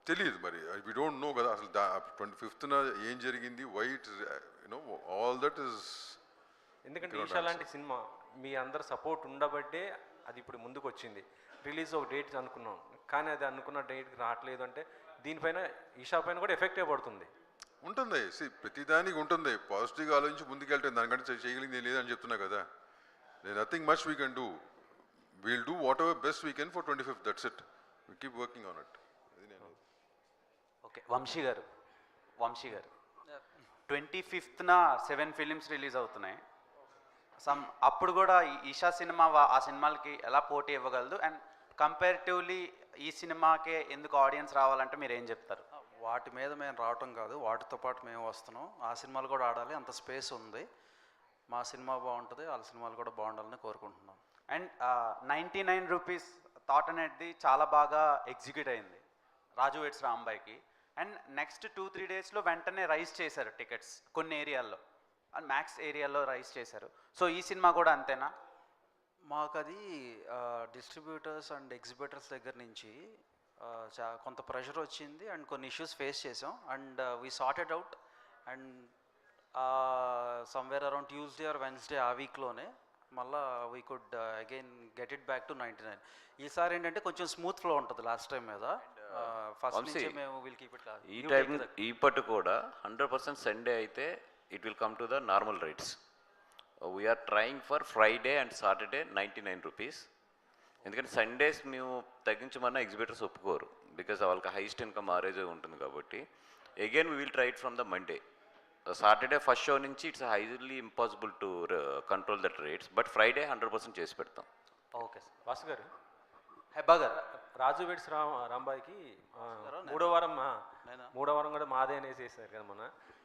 S7: తెలియదు మరి, వి డోంట్ నో కదా అసలు 25th ఏం జరిగింది, why it all that is.
S12: ఎందుకంటే ఈషా లాంటి సినిమా మీ అందరు సపోర్ట్ ఉండబట్టే అది ఇప్పుడు ముందుకు వచ్చింది. రిలీజ్ ఒక డేట్ అనుకున్నాం, కానీ అది అనుకున్న డేట్కి రావట్లేదు అంటే దీనిపైన ఈషా పైన కూడా ఎఫెక్టే పడుతుంది.
S7: ఉంటుంది, ప్రతిదానికి ఉంటుంది. పాజిటివ్గా ఆలోచించి ముందుకెళ్తే దానికంటే చేయగలిగింది లేదని చెప్తున్నా కదా. Nothing much we can do, we'll do whatever best we can for 25th, that's it, we keep working on it.
S3: Okay, Vamsi garu 25th 7 films release అవుతున్నాయి. అప్పుడు కూడా ఈషా సినిమా ఆ సినిమాలకి ఎలా పోటీ ఇవ్వగలదు, అండ్ కంపారిటివ్లీ ఈ సినిమాకే ఎందుకు ఆడియన్స్ రావాలంటే మీరు ఏం చెప్తారు?
S13: వాటి మీద మేము రావటం కాదు, వాటితో పాటు మేము వస్తున్నాం. ఆ సినిమాలు కూడా ఆడాలి, అంత స్పేస్ ఉంది. మా సినిమా బాగుంటుంది, వాళ్ళ సినిమాలు కూడా బాగుండాలని కోరుకుంటున్నాం.
S3: అండ్ 99 రూపీస్ థాట్ అనేది చాలా బాగా ఎగ్జిక్యూట్ అయింది రాజు వెడ్స్ రాంబాయ్కి. అండ్ నెక్స్ట్ 2-3 డేస్లో వెంటనే రైజ్ చేశారు టికెట్స్ కొన్ని ఏరియాల్లో, అండ్ మ్యాక్స్ ఏరియాలో రైజ్ చేశారు. సో ఈ సినిమా కూడా అంతేనా?
S13: మాకు అది డిస్ట్రిబ్యూటర్స్ అండ్ ఎగ్జిబిటర్స్ దగ్గర నుంచి కొంత ప్రెషర్ వచ్చింది అండ్ కొన్ని ఇష్యూస్ ఫేస్ చేసాం. And we sorted out, and somewhere around Tuesday or Wednesday ఆ వీక్లోనే మళ్ళీ we could again get it back to 99. ఈసారి ఏంటంటే కొంచెం స్మూత్ ఫ్లో ఉంటుంది లాస్ట్ టైం మీద. ఫస్ట్ నుంచి మేము విల్ కీప్ ఇట్.
S2: ఈ టైం ఈ పట్టు కూడా 100% సండే అయితే it will come to the normal rates. We're trying for Friday and Saturday 99 rupees. ఎందుకంటే సండేస్ మేము తగ్గించమన్నా ఎగ్జిబిటర్స్ ఒప్పుకోరు, బికాజ్ వాళ్ళకి హైయెస్ట్ ఇన్కమ్ ఆరేజ్ ఉంటుంది కాబట్టి. Again we will try it from the Monday. Saturday first show నుంచి it's highly impossible to control that rates, but Friday 100% చేసి పెడతాం.
S12: Okay sir. Vasu గారు,
S3: హెబ్బా గారు,
S12: రాజు వెడ్స్ రాంబాయ్కి మూడో వారం కూడా మాదే అనేసి వేసారు కదా మన.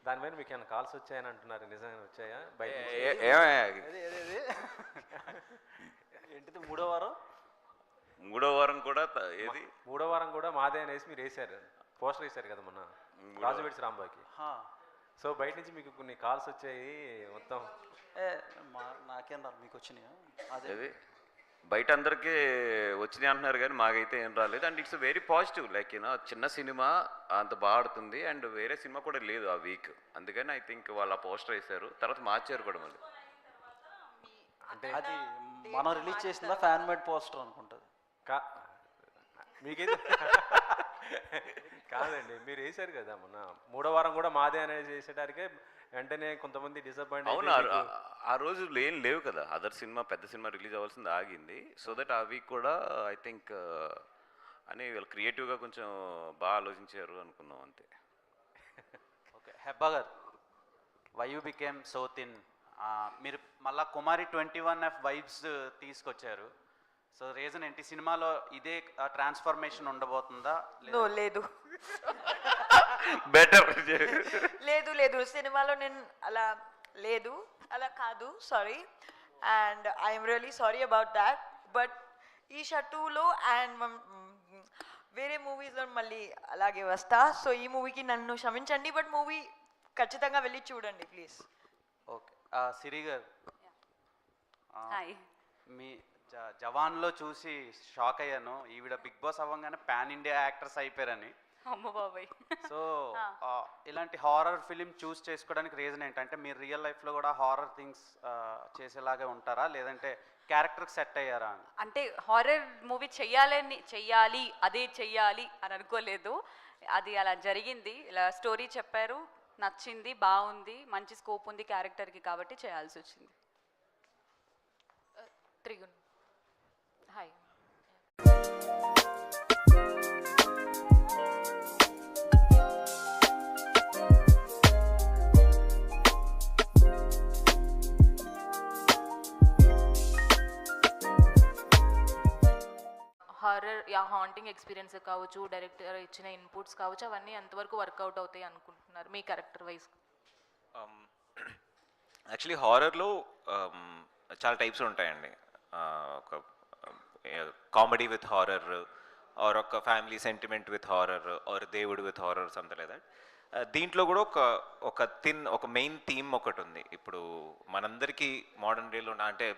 S12: దాని మీద మీకు ఏమైనా కాల్స్ వచ్చాయని అంటున్నారు, నిజంగా వచ్చాయా? బయట
S3: ఏంటిది మూడో వారం
S2: ఏది
S12: మూడో వారం కూడా మాదే అనేసి మీరు వేసారు, పోస్టర్ వేసారు కదా మన రాజు వెడ్స్ రాంబాయ్కి. సో బయట నుంచి మీకు కొన్ని కాల్స్ వచ్చాయి మొత్తం.
S13: నాకేం రాదు, మీకు వచ్చినాయా?
S2: అదే బయట అందరికీ వచ్చినాయి అంటున్నారు కానీ మాకైతే ఏం రాలేదు. And it's very positive, like చిన్న సినిమా అంత బాగా ఆడుతుంది అండ్ వేరే సినిమా కూడా లేదు ఆ వీక్, అందుకని ఐ థింక్ వాళ్ళు ఆ పోస్టర్ వేశారు, తర్వాత మార్చారు కూడా మళ్ళీ.
S13: అంటే అది మనం రిలీజ్ చేసిందా ఫ్యాన్ మేడ్ పోస్టర్ అనుకుంటుంది.
S12: మీకైతే కాదండి, మీరు వేసారు కదా మొన్న మూడో వారం కూడా మాదే అనేది వేసేటానికే వెంటనే కొంతమంది డిసప్పాయింట్.
S2: అవును, ఆ రోజు లేవు కదా, అదర్ సినిమా పెద్ద సినిమా రిలీజ్ అవ్వాల్సింది ఆగింది. సో దట్ ఆ వీక్ కూడా ఐ థింక్ అని వీళ్ళు క్రియేటివ్గా కొంచెం బాగా ఆలోచించారు అనుకున్నాం అంతే.
S3: Okay, Hebba garu, why you became so thin? మీరు మళ్ళా కుమారి 21F వైబ్స్ తీసుకొచ్చారు. సో రీజన్ ఏంటి? సినిమాలో ఇదే ట్రాన్స్ఫర్మేషన్ ఉండబోతుందా?
S14: లేదు
S2: బెటర్
S14: లేదు సినిమాలో నేను అలా కాదు, sorry. And I'm really sorry about that. But Eesha 2లో అండ్ వేరే మూవీస్లో మళ్ళీ అలాగే వస్తా. సో ఈ మూవీకి నన్ను క్షమించండి, బట్ మూవీ ఖచ్చితంగా వెళ్ళి చూడండి ప్లీజ్.
S3: ఓకే, సిరి గారు, మీ జవాన్లో చూసి షాక్ అయ్యాను. ఈవిడ బిగ్ బాస్ అవ్వగానే పాన్ ఇండియా యాక్టర్స్ అయిపోయారని.
S14: అమ్మ బాబాయ్.
S3: సో ఇలాంటి హారర్ ఫిలిం చూస్ చేసుకోవడానికి రీజన్ ఏంటంటే మీరు రియల్ లైఫ్లో కూడా హారర్ థింగ్స్ చేసేలాగే ఉంటారా, లేదంటే క్యారెక్టర్కి సెట్ అయ్యారా?
S14: అంటే హారర్ మూవీ చెయ్యాలి అని అనుకోలేదు. అది అలా జరిగింది. ఇలా స్టోరీ చెప్పారు, నచ్చింది, బాగుంది, మంచి స్కోప్ ఉంది క్యారెక్టర్కి, కాబట్టి చేయాల్సి వచ్చింది. Trigun, hi.
S15: Horror haunting experience కావచ్చు, డైరెక్టర్ ఇచ్చిన ఇన్పుట్స్ కావచ్చు, అవన్నీ ఎంతవరకు వర్కౌట్ అవుతాయి అనుకుంటున్నారు మీ క్యారెక్టర్ వైజ్?
S16: యాక్చువల్లీ హారర్లో చాలా టైప్స్ ఉంటాయండి. ఒక కామెడీ విత్ హారర్, ఆర్ ఒక family sentiment with horror, or దేవుడు with horror, something like that. దీంట్లో కూడా ఒక మెయిన్ థీమ్ ఒకటి ఉంది. ఇప్పుడు మనందరికీ మోడర్న్ డేలో అంటే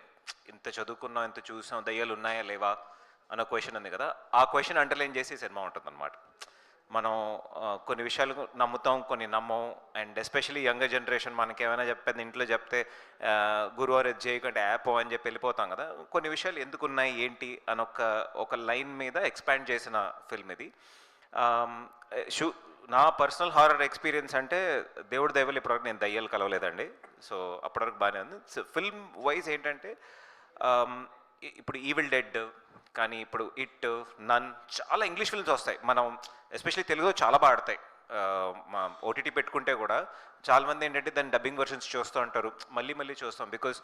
S16: ఇంత చదువుకున్నాం, ఇంత చూసాం, దయ్యాలు ఉన్నాయా లేవా అన్న క్వశ్చన్ ఉంది కదా, ఆ క్వశ్చన్ అండర్లైన్ చేసి సినిమా ఉంటుందన్నమాట. మనం కొన్ని విషయాలు నమ్ముతాం, కొన్ని నమ్మం. అండ్ ఎస్పెషలీ యంగర్ జనరేషన్ మనకి ఏమైనా చెప్పేది ఇంట్లో చెప్తే గురువారు ఇది చేయకంటే యాప్ అని చెప్పి వెళ్ళిపోతాం కదా. కొన్ని విషయాలు ఎందుకు ఉన్నాయి ఏంటి అని ఒక లైన్ మీద ఎక్స్పాండ్ చేసిన ఫిల్మ్ ఇది. నా పర్సనల్ హారర్ ఎక్స్పీరియన్స్ అంటే దేవుడి దైవలు ఇప్పటివరకు నేను దయ్యాలు కలవలేదండి. సో అప్పటివరకు బాగానే ఉంది. సో ఫిల్మ్ వైజ్ ఏంటంటే ఇప్పుడు ఈవిల్ డెడ్ కానీ ఇప్పుడు ఇట్, నన్, చాలా ఇంగ్లీష్ ఫిల్మ్స్ వస్తాయి. మనం ఎస్పెషల్లీ తెలుగులో చాలా బాగా ఆడతాయి. మా ఓటీటీ పెట్టుకుంటే కూడా చాలామంది ఏంటంటే దాన్ని డబ్బింగ్ వర్షన్స్ చూస్తూ ఉంటారు, మళ్ళీ చూస్తాం. బికాజ్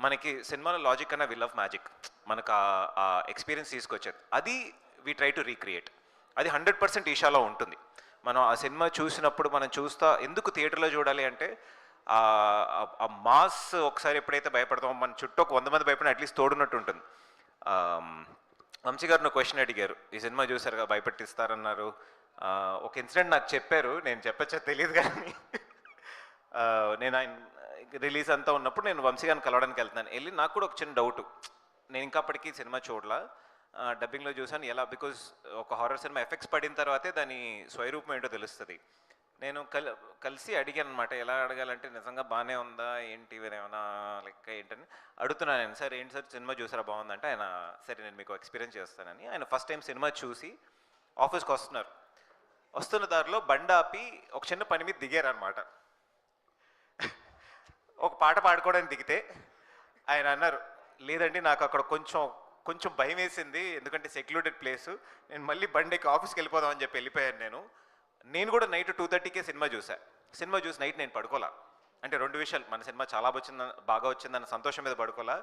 S16: మనకి సినిమాలో లాజిక్ అన్న వి లవ్ మ్యాజిక్, మనకు ఆ ఎక్స్పీరియన్స్ తీసుకొచ్చేది. అది వీ ట్రై టు రీక్రియేట్. అది 100% ఈషాలో ఉంటుంది. మనం ఆ సినిమా చూసినప్పుడు మనం ఎందుకు థియేటర్లో చూడాలి అంటే ఆ మాస్ ఒకసారి ఎప్పుడైతే భయపడతామో మన చుట్టూ ఒక 100 మంది భయపడిన అట్లీస్ట్ తోడున్నట్టు ఉంటుంది. వంశీ గారు క్వశ్చన్ అడిగారు, ఈ సినిమా చూసారుగా భయపెట్టిస్తారన్నారు. ఒక ఇన్సిడెంట్ నాకు చెప్పారు, నేను చెప్పచ్చా తెలియదు కానీ నేను ఆయన రిలీజ్ అంతా ఉన్నప్పుడు నేను వంశీ గారిని కలవడానికి వెళ్తున్నాను. వెళ్ళి నాకు కూడా ఒక చిన్న డౌట్, నేను ఇంకా అప్పటికీ సినిమా చూడలా, డబ్బింగ్లో చూసాను. ఎలా, బికాజ్ ఒక హారర్ సినిమా ఎఫెక్ట్స్ పడిన తర్వాతే దాని స్వరూపం ఏంటో తెలుస్తుంది. నేను కలిసి అడిగాను అనమాట. ఎలా అడగాలంటే నిజంగా బాగానే ఉందా ఏంటి, ఏమైనా లెక్క ఏంటని అడుగుతున్నాను నేను. సార్ ఏంటి సార్ సినిమా చూసారా బాగుందంటే ఆయన సరే నేను మీకు ఎక్స్పీరియన్స్ చేస్తానని ఆయన ఫస్ట్ టైం సినిమా చూసి ఆఫీస్కి వస్తున్న దారిలో బండి ఆపి ఒక చిన్న పని మీద దిగారనమాట. ఒక పాట పాడుకోవడానికి దిగితే ఆయన అన్నారు, లేదండి నాకు అక్కడ కొంచెం భయం వేసింది, ఎందుకంటే సెక్లూడెడ్ ప్లేసు, నేను మళ్ళీ బండికి ఆఫీస్కి వెళ్ళిపోదామని చెప్పి వెళ్ళిపోయాను. నేను కూడా నైట్ 2:30కే సినిమా చూసి నైట్ నేను పడుకోలే. అంటే 2 విషయాలు, మన సినిమా చాలా బాగా వచ్చిందన్న సంతోషం మీద పడుకోలే.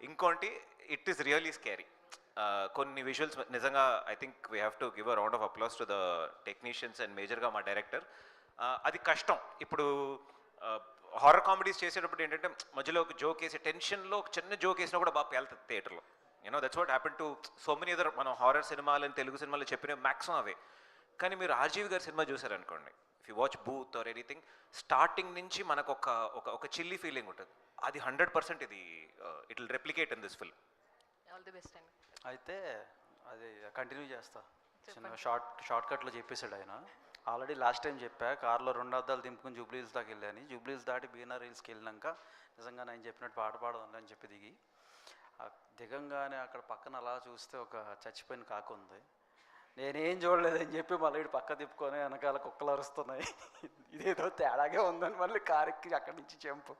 S16: ఇంకోటి ఇట్ ఈస్ రియలీ స్కేరీ. కొన్ని విజువల్స్ నిజంగా I think we have to give a round of applause to the technicians and మేజర్గా మా డైరెక్టర్. అది కష్టం. ఇప్పుడు హారర్ కామెడీస్ చేసేటప్పుడు ఏంటంటే మధ్యలో ఒక జోక్ వేసి టెన్షన్లో ఒక చిన్న జోక్ వేసినా కూడా బాగా వెళ్తుంది థియేటర్లో. That's what happen to so many other మనం హారర్ సినిమాలు తెలుగు సినిమాలు చెప్పిన మ్యాక్సిమం అవే. కానీ మీరు ఆర్జీవి గారి సినిమా చూసారనుకోండి, if you watch Bhoot or anything, starting నుంచి మనకు ఒక చిల్లీ ఫీలింగ్ ఉంటుంది. అది 100% ఇది it will replicate in this film.
S15: All the best అండి.
S3: అయితే అది కంటిన్యూ చేస్తా. చిన్న షార్ట్ కట్లో చెప్పేశాడు ఆయన. ఆల్రెడీ లాస్ట్ టైం చెప్పా, కార్లో 2 అద్దాలు దింపుకుని జూబ్లీ హిల్స్ దాకా వెళ్ళాను. జూబ్లీ హిల్స్ దాటి బీనార్ హిల్స్కి వెళ్ళినాక నిజంగా నేను చెప్పినట్టు పాట పాడదాం అని చెప్పి దిగంగానే అక్కడ పక్కన అలా చూస్తే ఒక చచ్చిపోయిన కాకు ఉంది. నేనేం చూడలేదని చెప్పి మళ్ళీ ఇటు పక్క తిప్పుకొని వెనకాల కుక్కలు అరుస్తున్నాయి, ఇదేదో తేడాగా ఉందని మళ్ళీ కారెక్కి అక్కడి నుంచి చెంపు.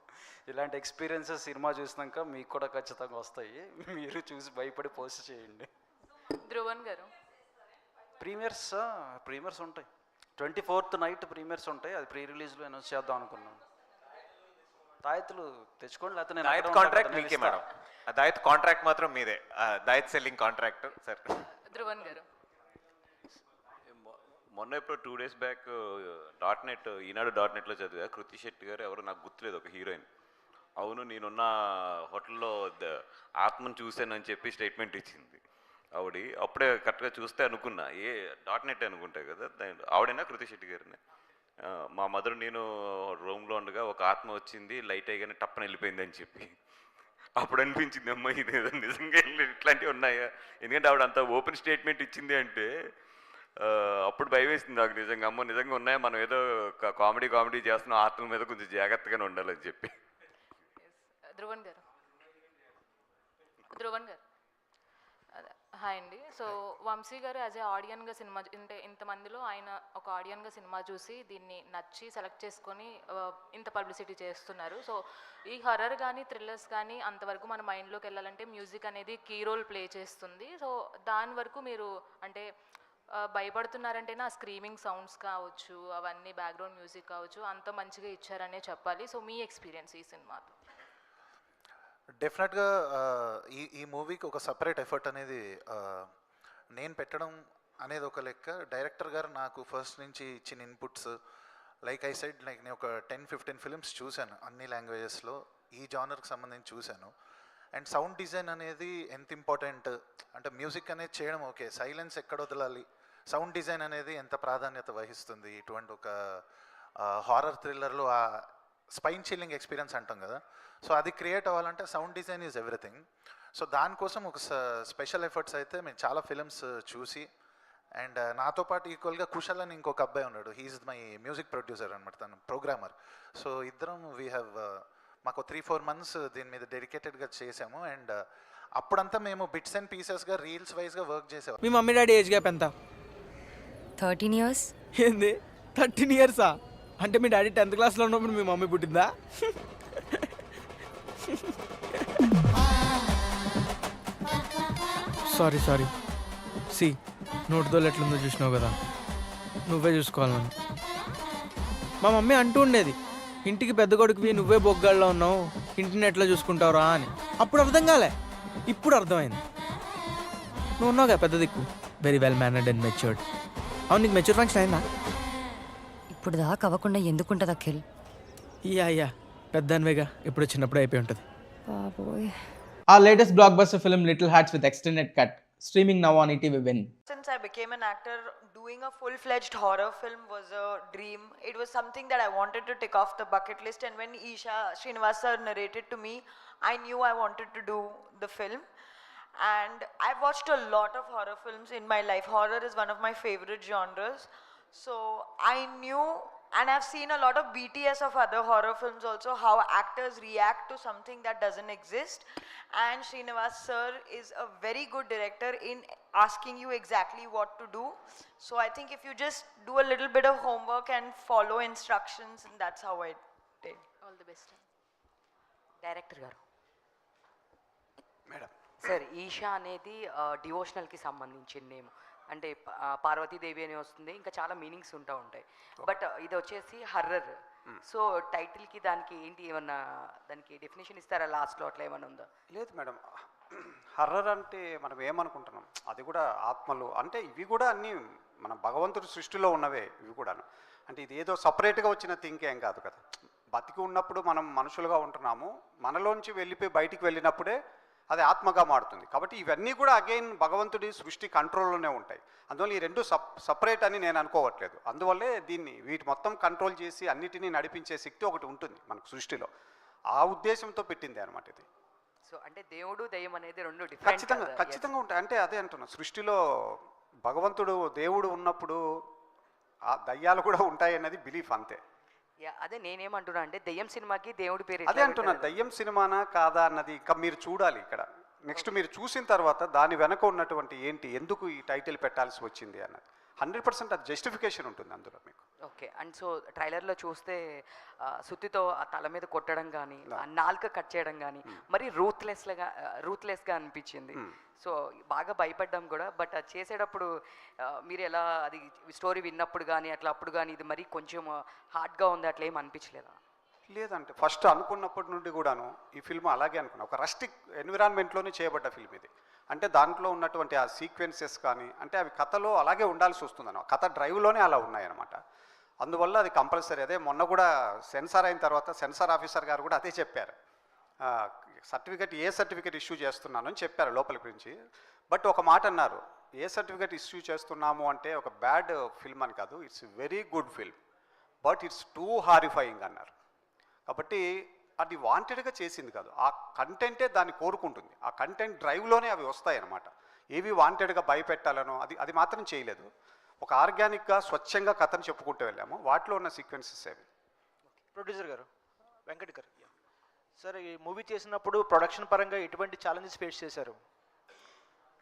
S3: ఇలాంటి ఎక్స్పీరియన్సెస్ సినిమా చూసినాక మీకు కూడా ఖచ్చితంగా వస్తాయి. మీరు చూసి భయపడి పోస్ట్ చేయండి.
S15: ధ్రువన్ గారు,
S3: ప్రీమియర్స్ ఉంటాయి. 24th నైట్ ప్రీమియర్స్ ఉంటాయి. అది ప్రీ రిలీజ్లో అనౌన్స్ చేద్దాం అనుకున్నాను. తాయెత్తులు తెచ్చుకోండి, లేకపోతే నేను
S16: దాయత్ కాంట్రాక్ట్ మీకే మేడం. ఆ దాయత్ కాంట్రాక్ట్ మాత్రం మీదే, దాయత్ సెల్లింగ్ కాంట్రాక్ట్ సార్.
S15: ధ్రువన్ గారు,
S2: మొన్న ఇప్పుడు 2 days బ్యాక్ ఈనాడు .netలో చదివా, కృతి శెట్టి గారు ఎవరు నాకు గుర్తులేదు, ఒక హీరోయిన్. అవును నేనున్న హోటల్లో ఆత్మను చూశానని చెప్పి స్టేట్మెంట్ ఇచ్చింది ఆవిడ. అప్పుడే కరెక్ట్గా చూస్తే అనుకున్నా .net అనుకుంటా కదా, ఆవిడైనా కృతి శెట్టి గారిని. మా మదర్ నేను రూమ్లో ఉండగా ఒక ఆత్మ వచ్చింది, లైట్ అయ్యగానే టప్పని వెళ్ళిపోయింది అని చెప్పి అప్పుడు అనిపించింది, అమ్మ ఇది నిజంగా ఇట్లాంటివి ఉన్నాయా. ఎందుకంటే ఆవిడ అంత ఓపెన్ స్టేట్మెంట్ ఇచ్చింది అంటే అప్పుడు భయం వేసింది నాకు నిజంగా. అమ్మ నిజంగా ఉన్నాయా, మనం ఏదో కామెడీ చేస్తున్నాం, ఆత్మల మీద కొంచెం జాగ్రత్తగానే ఉండాలని చెప్పి.
S15: ధ్రువన్ గారు హాయ్ అండి. సో వంశీ గారు యాజ్ ఏ ఆడియన్గా సినిమా అంటే ఇంతమందిలో ఆయన ఒక ఆడియన్గా సినిమా చూసి దీన్ని నచ్చి సెలెక్ట్ చేసుకొని ఇంత పబ్లిసిటీ చేస్తున్నారు. సో ఈ హర్రర్ కానీ థ్రిల్లర్స్ కానీ అంతవరకు మన మైండ్లోకి వెళ్ళాలంటే మ్యూజిక్ అనేది కీ రోల్ ప్లే చేస్తుంది. సో దాని వరకు మీరు అంటే భయపడుతున్నారంటే నా స్క్రీమింగ్ సౌండ్స్ కావచ్చు, అవన్నీ బ్యాక్గ్రౌండ్ మ్యూజిక్ కావచ్చు, అంత మంచిగా ఇచ్చారనే చెప్పాలి. సో మీ ఎక్స్పీరియన్స్ ఈ సినిమాతో?
S17: డెఫినెట్గా ఈ మూవీకి ఒక సపరేట్ ఎఫర్ట్ అనేది నేను పెట్టడం అనేది ఒక లెక్క, డైరెక్టర్ గారు నాకు ఫస్ట్ నుంచి ఇచ్చిన inputs, like I side, like నేను ఒక 10-15 ఫిల్మ్స్ చూశాను అన్ని లాంగ్వేజెస్లో, ఈ జానర్కి సంబంధించి చూశాను. అండ్ సౌండ్ డిజైన్ అనేది ఎంత ఇంపార్టెంట్ అంటే, మ్యూజిక్ అనేది చేయడం ఓకే, సైలెన్స్ ఎక్కడ వదలాలి, సౌండ్ డిజైన్ అనేది ఎంత ప్రాధాన్యత వహిస్తుంది ఇటువంటి ఒక హారర్ థ్రిల్లర్లో, ఆ స్పైన్ చిల్లింగ్ ఎక్స్పీరియన్స్ అంటాం కదా, సో అది క్రియేట్ అవ్వాలంటే sound design is everything. So దానికోసం ఒక స్పెషల్ ఎఫర్ట్స్ అయితే మేము చాలా ఫిలిమ్స్ చూసి, అండ్ నాతో పాటు ఈక్వల్గా కుశల్ అని ఇంకొక అబ్బాయి ఉన్నాడు, హీఈస్ మై మ్యూజిక్ ప్రొడ్యూసర్ అనమాట, తను ప్రోగ్రామర్. సో ఇద్దరం వీ హ్యావ్ మాకు 3-4 months దీని మీద డెడికేటెడ్గా చేసాము. అండ్ అప్పుడంతా మేము బిట్స్ అండ్ పీసెస్గా రీల్స్ వైజ్గా వర్క్ చేసేవాళ్ళం.
S18: మీ మమ్మీ డాడీ ఏజ్ గ్యాప్ ఎంత?
S5: 13 years.
S18: ఏంది 13 years? అంటే మీ డాడీ 10th క్లాస్లో ఉన్నప్పుడు మీ మమ్మీ పుట్టిందా? సారీ సి నోటితో ఎట్లుందో చూసినావు కదా, నువ్వే చూసుకోవాలి నన్ను. మా మమ్మీ అంటూ ఉండేది, ఇంటికి పెద్ద కొడుకువి నువ్వే బొగ్గాళ్ళలో ఉన్నావు, ఇంటిని ఎట్లా చూసుకుంటావురా అని. అప్పుడు అర్థం కాలే, ఇప్పుడు అర్థమైంది. నువ్వు ఉన్నావు కదా పెద్ద దిక్కు, very well mannered and matured. అవును, నీకు మెచ్యూర్ ఫంక్షన్ అయిందా?
S5: ఇప్పుడు దాకా అవ్వకుండా ఎందుకుంటుంది అఖిల్?
S18: యా పెద్దనివేగా, ఇప్పుడు చిన్నప్పుడు అయిపోయి ఉంటుంది.
S5: బాబోయ్.
S18: Our latest blockbuster film Little Hearts with extended cut, streaming now on ETV Win.
S14: Since I became an actor, doing a full-fledged horror film was a dream. It was something that I wanted to tick off the bucket list, and when Isha Srinivas sir narrated to me, I knew I wanted to do the film. And I've watched a lot of horror films in my life. Horror is one of my favorite genres. So I knew, and I've seen a lot of BTS of other horror films also, how actors react to something that doesn't exist. And Srinivas sir is a very good director in asking you exactly what to do. So I think if you just do a little bit of homework and follow instructions, and that's how I did.
S15: All the best.
S19: Director గారు,
S6: madam
S19: sir Isha అనేది డివోషనల్కి సంబంధించిన name, అంటే పార్వతీదేవి అని వస్తుంది, ఇంకా చాలా meanings ఉంటాయి. But ఇది వచ్చేసి హర్రర్. సో టైటిల్కి దానికి ఏంటి, ఏమన్నా దానికి డెఫినేషన్ ఇస్తారా లాస్ట్లో, అట్లా ఏమన్నా ఉందా?
S6: లేదు మేడం, హర్రర్ అంటే మనం ఏమనుకుంటున్నాం, అది కూడా ఆత్మలు అంటే ఇవి కూడా అన్నీ మన భగవంతుడి సృష్టిలో ఉన్నవే ఇవి కూడాను. అంటే ఇది ఏదో సపరేట్గా వచ్చిన థింక్ ఏం కాదు కదా. బతికి ఉన్నప్పుడు మనం మనుషులుగా ఉంటున్నాము, మనలోంచి వెళ్ళిపోయి బయటికి వెళ్ళినప్పుడే అది ఆత్మగా మారుతుంది. కాబట్టి ఇవన్నీ కూడా అగైన్ భగవంతుడి సృష్టి కంట్రోల్లోనే ఉంటాయి. అందువల్ల ఈ రెండు సపరేట్ అని నేను అనుకోవట్లేదు. అందువల్లే దీన్ని వీటి మొత్తం కంట్రోల్ చేసి అన్నిటినీ నడిపించే శక్తి ఒకటి ఉంటుంది మనకు సృష్టిలో. ఆ ఉద్దేశంతో పెట్టింది అనమాట ఇది.
S19: సో అంటే దేవుడు దయ్యం అనేది రెండు
S6: ఖచ్చితంగా ఉంటాయి. అంటే అదే అంటున్నా, సృష్టిలో భగవంతుడు దేవుడు ఉన్నప్పుడు ఆ దయ్యాలు కూడా ఉంటాయి అన్నది బిలీఫ్, అంతే.
S19: అదే నేనేమంటున్నా అంటే, దయ్యం సినిమాకి దేవుడి పేరు
S6: అదే అంటున్నా, దయ్యం సినిమానా కాదా అన్నది ఇంకా మీరు చూడాలి. ఇక్కడ నెక్స్ట్ మీరు చూసిన తర్వాత దాని వెనక ఉన్నటువంటి ఏంటి, ఎందుకు ఈ టైటిల్ పెట్టాల్సి వచ్చింది అన్నది 100% అది జస్టిఫికేషన్ ఉంటుంది అందులో మీకు.
S19: ఓకే. అండ్ సో ట్రైలర్లో చూస్తే సుత్తితో ఆ తల మీద కొట్టడం కానీ, ఆ నాలుక కట్ చేయడం కానీ మరి రూత్లెస్గా అనిపించింది. సో బాగా భయపడ్డాం కూడా. బట్ అది చేసేటప్పుడు మీరు ఎలా, అది స్టోరీ విన్నప్పుడు కానీ అట్లా అప్పుడు కానీ ఇది మరీ కొంచెం హార్డ్గా ఉంది, అట్లా ఏం అనిపించలేదా?
S6: లేదంటే ఫస్ట్ అనుకున్నప్పటి నుండి కూడాను ఈ ఫిల్మ్ అలాగే అనుకున్నా, ఒక రస్టిక్ ఎన్విరాన్మెంట్లోనే చేయబడ్డ ఫిల్మ్ ఇది. అంటే దాంట్లో ఉన్నటువంటి ఆ సీక్వెన్సెస్ కానీ అంటే అవి కథలో అలాగే ఉండాల్సి వస్తుందన్న, కథ డ్రైవ్లోనే అలా ఉన్నాయన్నమాట. అందువల్ల అది కంపల్సరీ. అదే మొన్న కూడా సెన్సార్ అయిన తర్వాత సెన్సార్ ఆఫీసర్ గారు కూడా అదే చెప్పారు, ఏ సర్టిఫికేట్ ఇష్యూ చేస్తున్నాను అని చెప్పారు లోపలి గురించి. బట్ ఒక మాట అన్నారు, ఏ సర్టిఫికేట్ ఇష్యూ చేస్తున్నాము అంటే ఒక బ్యాడ్ ఫిల్మ్ అని కాదు, it's very good film but it's two horrifying అన్నారు. కాబట్టి అది వాంటెడ్గా చేసింది కాదు, ఆ కంటెంటే దాన్ని కోరుకుంటుంది. ఆ కంటెంట్ డ్రైవ్లోనే అవి వస్తాయి అన్నమాట. ఏవి వాంటెడ్గా భయపెట్టాలనో అది మాత్రం చేయలేదు. ఒక ఆర్గానిక్గా స్వచ్ఛంగా కథను చెప్పుకుంటూ వెళ్ళాము. వాటిలో ఉన్న సీక్వెన్సెస్ ఏవి.
S3: ప్రొడ్యూసర్ గారు, వెంకట్ గారు, సార్ ఈ మూవీ చేసినప్పుడు ప్రొడక్షన్ పరంగా ఎటువంటి ఛాలెంజెస్ ఫేస్ చేశారు?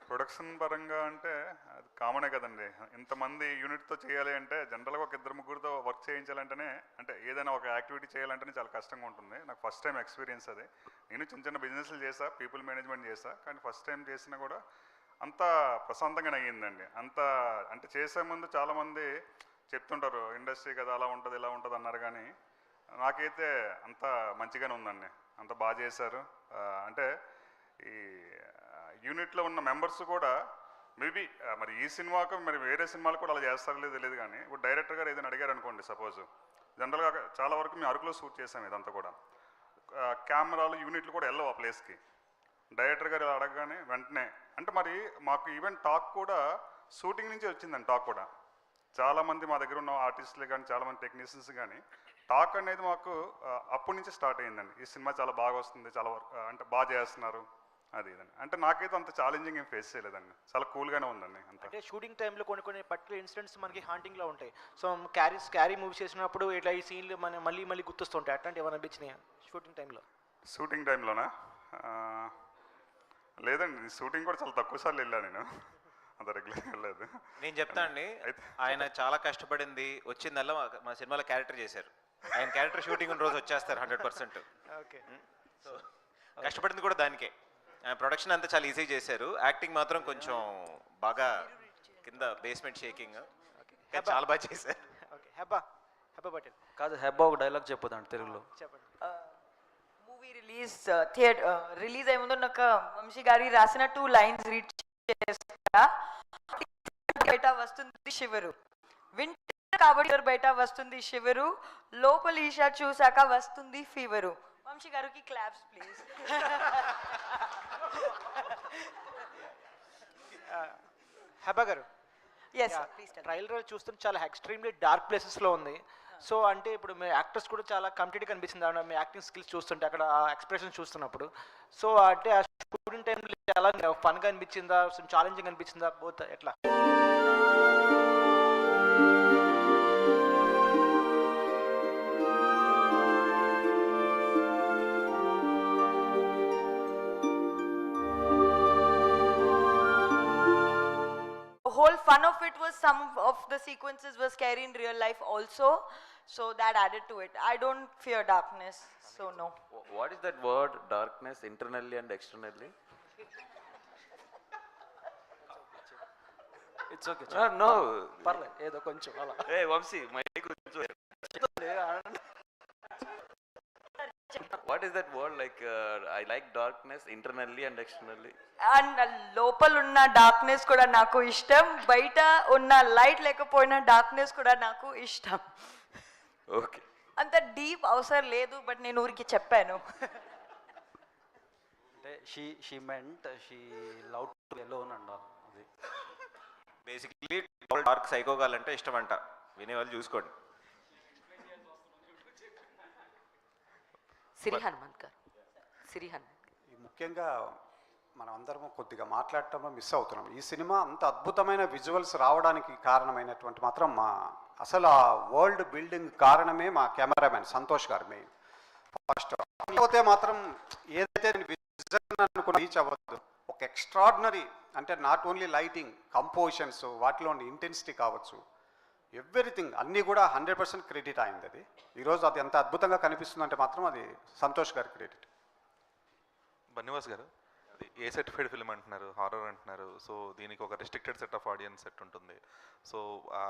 S8: ప్రొడక్షన్ పరంగా అంటే అది కామనే కదండి. ఇంతమంది యూనిట్తో చేయాలి అంటే జనరల్గా ఒక 2-3 వర్క్ చేయించాలంటేనే, అంటే ఏదైనా ఒక యాక్టివిటీ చేయాలంటేనే చాలా కష్టంగా ఉంటుంది. నాకు ఫస్ట్ టైం ఎక్స్పీరియన్స్ అది. నేను చిన్న బిజినెస్లు చేసా, పీపుల్ మేనేజ్మెంట్ చేసా, కానీ ఫస్ట్ టైం చేసినా కూడా అంత ప్రశాంతంగానే అయ్యిందండి. అంత అంటే చేసే ముందు చాలామంది చెప్తుంటారు ఇండస్ట్రీ కదా అలా ఉంటుంది ఇలా ఉంటుంది అన్నారు, కానీ నాకైతే అంత మంచిగానే ఉందండి, అంత బాగా చేశారు. అంటే ఈ యూనిట్లో ఉన్న మెంబర్స్ కూడా మేబీ మరి ఈ సినిమాకు మరి వేరే సినిమాలు కూడా అలా చేస్తారో లేదో తెలియదు కానీ ఇప్పుడు డైరెక్టర్ గారు ఏదైనా అడిగారు అనుకోండి సపోజ్, జనరల్గా చాలా వరకు మేము అరకులో షూట్ చేసాం ఇదంతా కూడా, కెమెరాలు యూనిట్లు కూడా వెళ్ళవు ఆ ప్లేస్కి. డైరెక్టర్ గారు అడగగానే వెంటనే అంటే మరి మాకు ఈవెన్ టాక్ కూడా షూటింగ్ నుంచి వచ్చిందండి. టాక్ కూడా చాలామంది మా దగ్గర ఉన్న ఆర్టిస్టులు కానీ చాలామంది టెక్నీషియన్స్ కానీ టాక్ అనేది మాకు అప్పటి నుంచి స్టార్ట్ అయ్యిందండి. ఈ సినిమా చాలా బాగా వస్తుంది, చాలా అంటే బాగా చేస్తున్నారు అది ఇదండి. అంటే నాకైతే అంత ఛాలెంజింగ్ ఏం ఫేస్ చేయలేదండి, చాలా కూల్గానే ఉందండి అంత.
S20: అంటే షూటింగ్ టైంలో కొన్ని పర్టికులర్ ఇన్సిడెంట్స్ మనకి హాంటింగ్లో ఉంటాయి. సో క్యారీ మూవీ చేసినప్పుడు ఇట్లా ఈ సీన్లు మన మళ్ళీ గుర్తొస్తుంటాయి. అట్లాంటి ఏమైనా అనిపించినాయి షూటింగ్ టైంలో?
S8: షూటింగ్ టైంలోనా? లేదండి, షూటింగ్ కూడా చాలా తక్కువ సార్లు వెళ్ళాను నేను, అంత రెగ్యులర్గా వెళ్ళలేదు.
S16: నేను చెప్తా అండి, ఆయన చాలా కష్టపడింది వచ్చిందల్లా మా సినిమాలో క్యారెక్టర్ చేశారు. ఆయన క్యారెక్టర్ షూటింగ్ ఉన్న రోజు వచ్చేస్తారు 100%.
S20: ఓకే.
S16: సో కష్టపడింది కూడా దానికే. ప్రొడక్షన్ అంతా చాలా ఈజీ చేశారు, యాక్టింగ్ మాత్రం కొంచెం బాగా కింద బేస్మెంట్ షేకింగ్, చాలా బాగా చేశారు.
S20: ఓకే. హెబ్బా పటేల్
S3: కాదు, హెబ్బా ఒక డైలాగ్ చెప్పదండి తెలుగులో.
S20: చెప్పండి.
S14: మూవీ రిలీజ్ అయ్యే ముందు నాకు వంశీ గారి రాసిన 2 లైన్స్ రీడ్ చేస్తా. బయట వస్తుంది శివరు, వింటర్ కాబట్టి బయట వస్తుంది శివరు, లోపల ఈషా చూసాక వస్తుంది ఫీవరు. వంశీ గారికి క్లాప్స్ ప్లీజ్.
S20: హెబ్బా గారు, ట్రైలర్ చూస్తుంటే చాలా ఎక్స్ట్రీమ్లీ డార్క్ ప్లేసెస్లో ఉంది. సో అంటే ఇప్పుడు మీ యాక్టర్స్ కూడా చాలా కంప్లీట్గా కనిపిస్తుంది మీ యాక్టింగ్ స్కిల్స్ చూస్తుంటే, అక్కడ ఎక్స్ప్రెషన్ చూస్తున్నప్పుడు. సో అంటే ఆ షూటింగ్ టైంలో చాలా ఫన్గా అనిపించిందా, ఛాలెంజింగ్ అనిపించిందా, బోత్ ఎట్లా?
S14: Whole fun of it was some of the sequences were scary in real life also, so that added to it. I don't fear darkness, so no.
S2: What is that word, darkness, internally and externally?
S3: It's okay.
S2: No.
S3: పర్లేదు, ఏదో కొంచెం అలా.
S2: Hey, Vamsi, mic What is that word, like I like darkness internally and externally?
S14: And లోపల ఉన్న darkness కూడా నాకు ఇష్టం, బయట ఉన్న లైట్ లేకపోయినా డార్క్నెస్ కూడా నాకు ఇష్టం.
S2: ఓకే.
S14: అంత డీప్ అవసరం లేదు, బట్ నేను ఊరికి చెప్పాను.
S3: అంటే she meant she love to alone అన్నారు. అది
S16: బేసిక్లీ డార్క్ సైకోగాల్ అంటే ఇష్టం అంట, వినేవాళ్ళు చూసుకోండి.
S19: సిరి హనుమంత్ గారు, సిరి హనుమంత్
S6: ముఖ్యంగా మనం అందరం కొద్దిగా మాట్లాడటంలో మిస్ అవుతున్నాం. ఈ సినిమా అంత అద్భుతమైన విజువల్స్ రావడానికి కారణమైనటువంటి మాత్రం అసలు ఆ వరల్డ్ బిల్డింగ్ కారణమే మా కెమెరామెన్ సంతోష్ గారు మెయిన్. ఫస్ట్ పోతే మాత్రం ఏదైతే విజన్ అనుకున్న రీచ్ అవ్వద్దు. ఒక ఎక్స్ట్రాడినరీ అంటే నాట్ ఓన్లీ లైటింగ్, కంపోజిషన్స్, వాటిలో ఇంటెన్సిటీ కావచ్చు, ఎవ్రీథింగ్ అన్నీ కూడా 100% క్రెడిట్ అయింది. అది ఈరోజు అది ఎంత అద్భుతంగా కనిపిస్తుందంటే మాత్రం అది సంతోష్ గారి క్రెడిట్.
S21: బన్నివాస్ గారు, అది ఏ సర్టిఫైడ్ ఫిల్మ్ అంటున్నారు, హారర్ అంటున్నారు. సో దీనికి ఒక restricted set of audience set ఉంటుంది. సో ఆ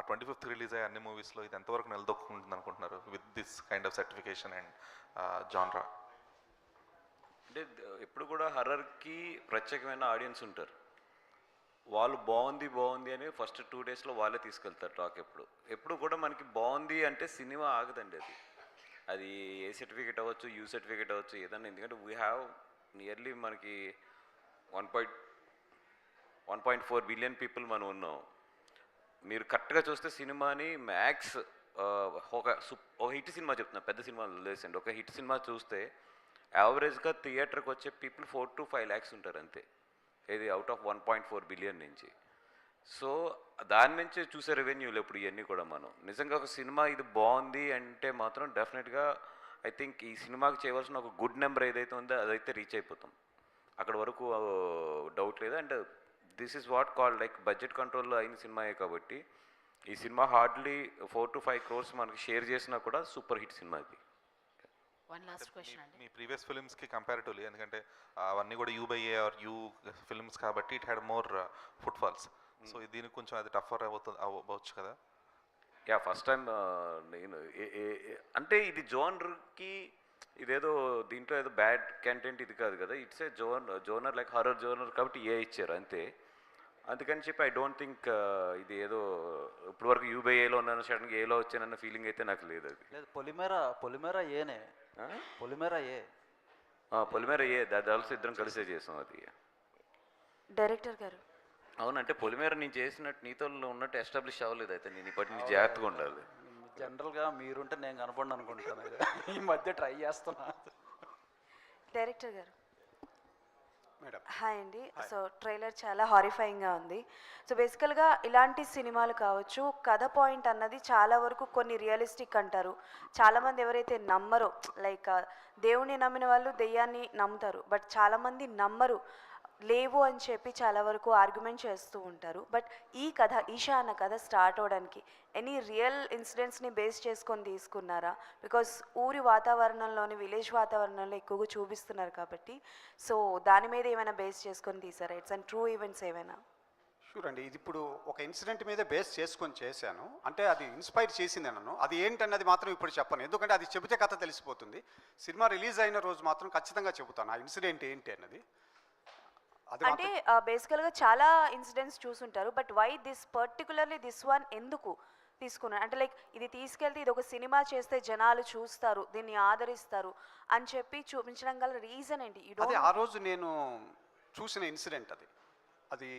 S21: 25th రిలీజ్ అయ్యే అన్ని మూవీస్లో ఇది ఎంతవరకు నిలదొక్కుంటుంది అనుకుంటున్నారు with this kind of certification and genre?
S2: అంటే ఎప్పుడు కూడా హర్రర్కి ప్రత్యేకమైన ఆడియన్స్ ఉంటారు. వాళ్ళు బాగుంది అని ఫస్ట్ 2 డేస్లో వాళ్ళే తీసుకెళ్తారు టాక్. ఎప్పుడు కూడా మనకి బాగుంది అంటే సినిమా ఆగదండి. అది ఏ సర్టిఫికేట్ అవ్వచ్చు, యూ సర్టిఫికేట్ అవ్వచ్చు, ఏదన్నా. ఎందుకంటే వీ హ్యావ్ నియర్లీ మనకి 1.4 బిలియన్ పీపుల్ మనం ఉన్నాం. మీరు కరెక్ట్గా చూస్తే సినిమాని మ్యాక్స్ ఒక హిట్ సినిమా చెప్తున్నా, పెద్ద సినిమా లేసండి. ఒక హిట్ సినిమా చూస్తే యావరేజ్గా థియేటర్కి వచ్చే పీపుల్ 4 to 5 lakhs ఉంటారు అంతే. ఇది అవుట్ ఆఫ్ 1.4 బిలియన్ నుంచి. సో దాని నుంచి చూసే రెవెన్యూలు ఇప్పుడు ఇవన్నీ కూడా మనం నిజంగా ఒక సినిమా ఇది బాగుంది అంటే మాత్రం డెఫినెట్గా ఐ థింక్ ఈ సినిమాకి చేయవలసిన ఒక గుడ్ నెంబర్ ఏదైతే ఉందో అదైతే రీచ్ అయిపోతాం. అక్కడ వరకు డౌట్ లేదు. And this is what call like budget కంట్రోల్లో అయిన సినిమాయే కాబట్టి ఈ సినిమా హార్డ్లీ 4 to 5 crores మనకి షేర్ చేసినా కూడా సూపర్ హిట్ సినిమా ఇది.
S21: మీ ప్రీవియస్ ఫిల్మ్స్కి కంపారిటివ్లీ, ఎందుకంటే అవన్నీ కూడా U/A ఆర్ యూ ఫిల్మ్స్ కాబట్టి it had more footfalls. So దీనికి కొంచెం అది టఫర్ అవ్వచ్చు కదా?
S2: యా, ఫస్ట్ టైం నేను అంటే ఇది జోనర్కి ఇదేదో దీంట్లో ఏదో బ్యాడ్ కంటెంట్ ఇది కాదు కదా. It's a genre like horror genre కాబట్టి ఇచ్చారు అంతే. అందుకని చెప్పి ఐ డోంట్ థింక్ ఇది ఏదో ఇప్పుడు వరకు యూబై ఏలో ఉన్నాను, సడన్గా ఏలో వచ్చానన్న ఫీలింగ్ అయితే నాకు లేదు. అది
S3: లేదు, పొలిమేర ఏనే, పొలిమేర ఏ,
S2: పొలిమేర ఏ దాని ఆల్సో ఇద్దరం కలిసే చేసాం. అది
S15: డైరెక్టర్ గారు
S2: అవునంటే పొలిమేర నేను చేసినట్టు నీతో ఉన్నట్టు ఎస్టాబ్లిష్ అవ్వలేదు. అయితే నేను ఇప్పటి నుంచి జాగ్రత్తగా ఉండాలి.
S3: జనరల్గా మీరుంటే నేను కనపడి అనుకుంటాను. ఈ మధ్య ట్రై చేస్తున్నా.
S15: డైరెక్టర్ గారు
S6: మేడం
S15: హాయ్ అండి. సో ట్రైలర్ చాలా హారిఫైయింగ్గా ఉంది. సో బేసికల్గా ఇలాంటి సినిమాలు కావచ్చు, కథ పాయింట్ అన్నది చాలా వరకు కొన్ని రియలిస్టిక్ అంటారు. చాలామంది ఎవరైతే నమ్మరో, లైక్ దేవుణ్ణి నమ్మిన వాళ్ళు దెయ్యాన్ని నమ్ముతారు, బట్ చాలామంది నమ్మరు, లేవు అని చెప్పి చాలా వరకు ఆర్గ్యుమెంట్ చేస్తూ ఉంటారు. బట్ ఈ కథ, ఈషా అన్న కథ స్టార్ట్ అవడానికి ఎనీ రియల్ ఇన్సిడెంట్స్ని బేస్ చేసుకొని తీసుకున్నారా? బికాస్ ఊరి వాతావరణంలోని, విలేజ్ వాతావరణంలో ఎక్కువగా చూపిస్తున్నారు కాబట్టి, సో దాని మీద ఏమైనా బేస్ చేసుకొని తీసారా? ఇట్స్ అండ్ ట్రూ ఈవెంట్స్ ఏమైనా?
S6: షూర్ అండి. ఇది ఇప్పుడు ఒక ఇన్సిడెంట్ మీద బేస్ చేసుకొని చేశాను, అంటే అది ఇన్స్పైర్ చేసింది నన్ను. అది ఏంటన్నది మాత్రం ఇప్పుడు చెప్పను, ఎందుకంటే అది చెబితే కథ తెలిసిపోతుంది. సినిమా రిలీజ్ అయిన రోజు మాత్రం ఖచ్చితంగా చెబుతాను ఆ ఇన్సిడెంట్ ఏంటి అన్నది.
S15: అంటే బేసికల్గా చాలా ఇన్సిడెంట్స్ చూసుంటారు, but why particularly this one ఎందుకు తీసుకున్నారు? అంటే లైక్ ఇది తీసుకెళ్తే ఇది ఒక సినిమా చేస్తే జనాలు చూస్తారు, దీన్ని ఆదరిస్తారు అని చెప్పి చూపించడం గల రీజన్ ఏంటి?
S6: అది ఆ రోజు నేను చూసిన ఇన్సిడెంట్ అది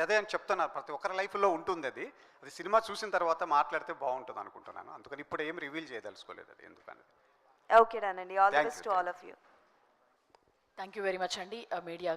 S6: అదే అని చెప్తున్నారు. ప్రతి ఒక్కరి లైఫ్లో ఉంటుంది. అది సినిమా చూసిన తర్వాత మాట్లాడితే బాగుంటుంది అనుకుంటున్నాను. అందుకని ఇప్పుడు ఏం రివీల్ చేయదలుచుకోలేదు అది ఎందుకని.
S15: ఓకే డన్ అండి. All the best to all of you.
S4: Thank you very much అండి మీడియా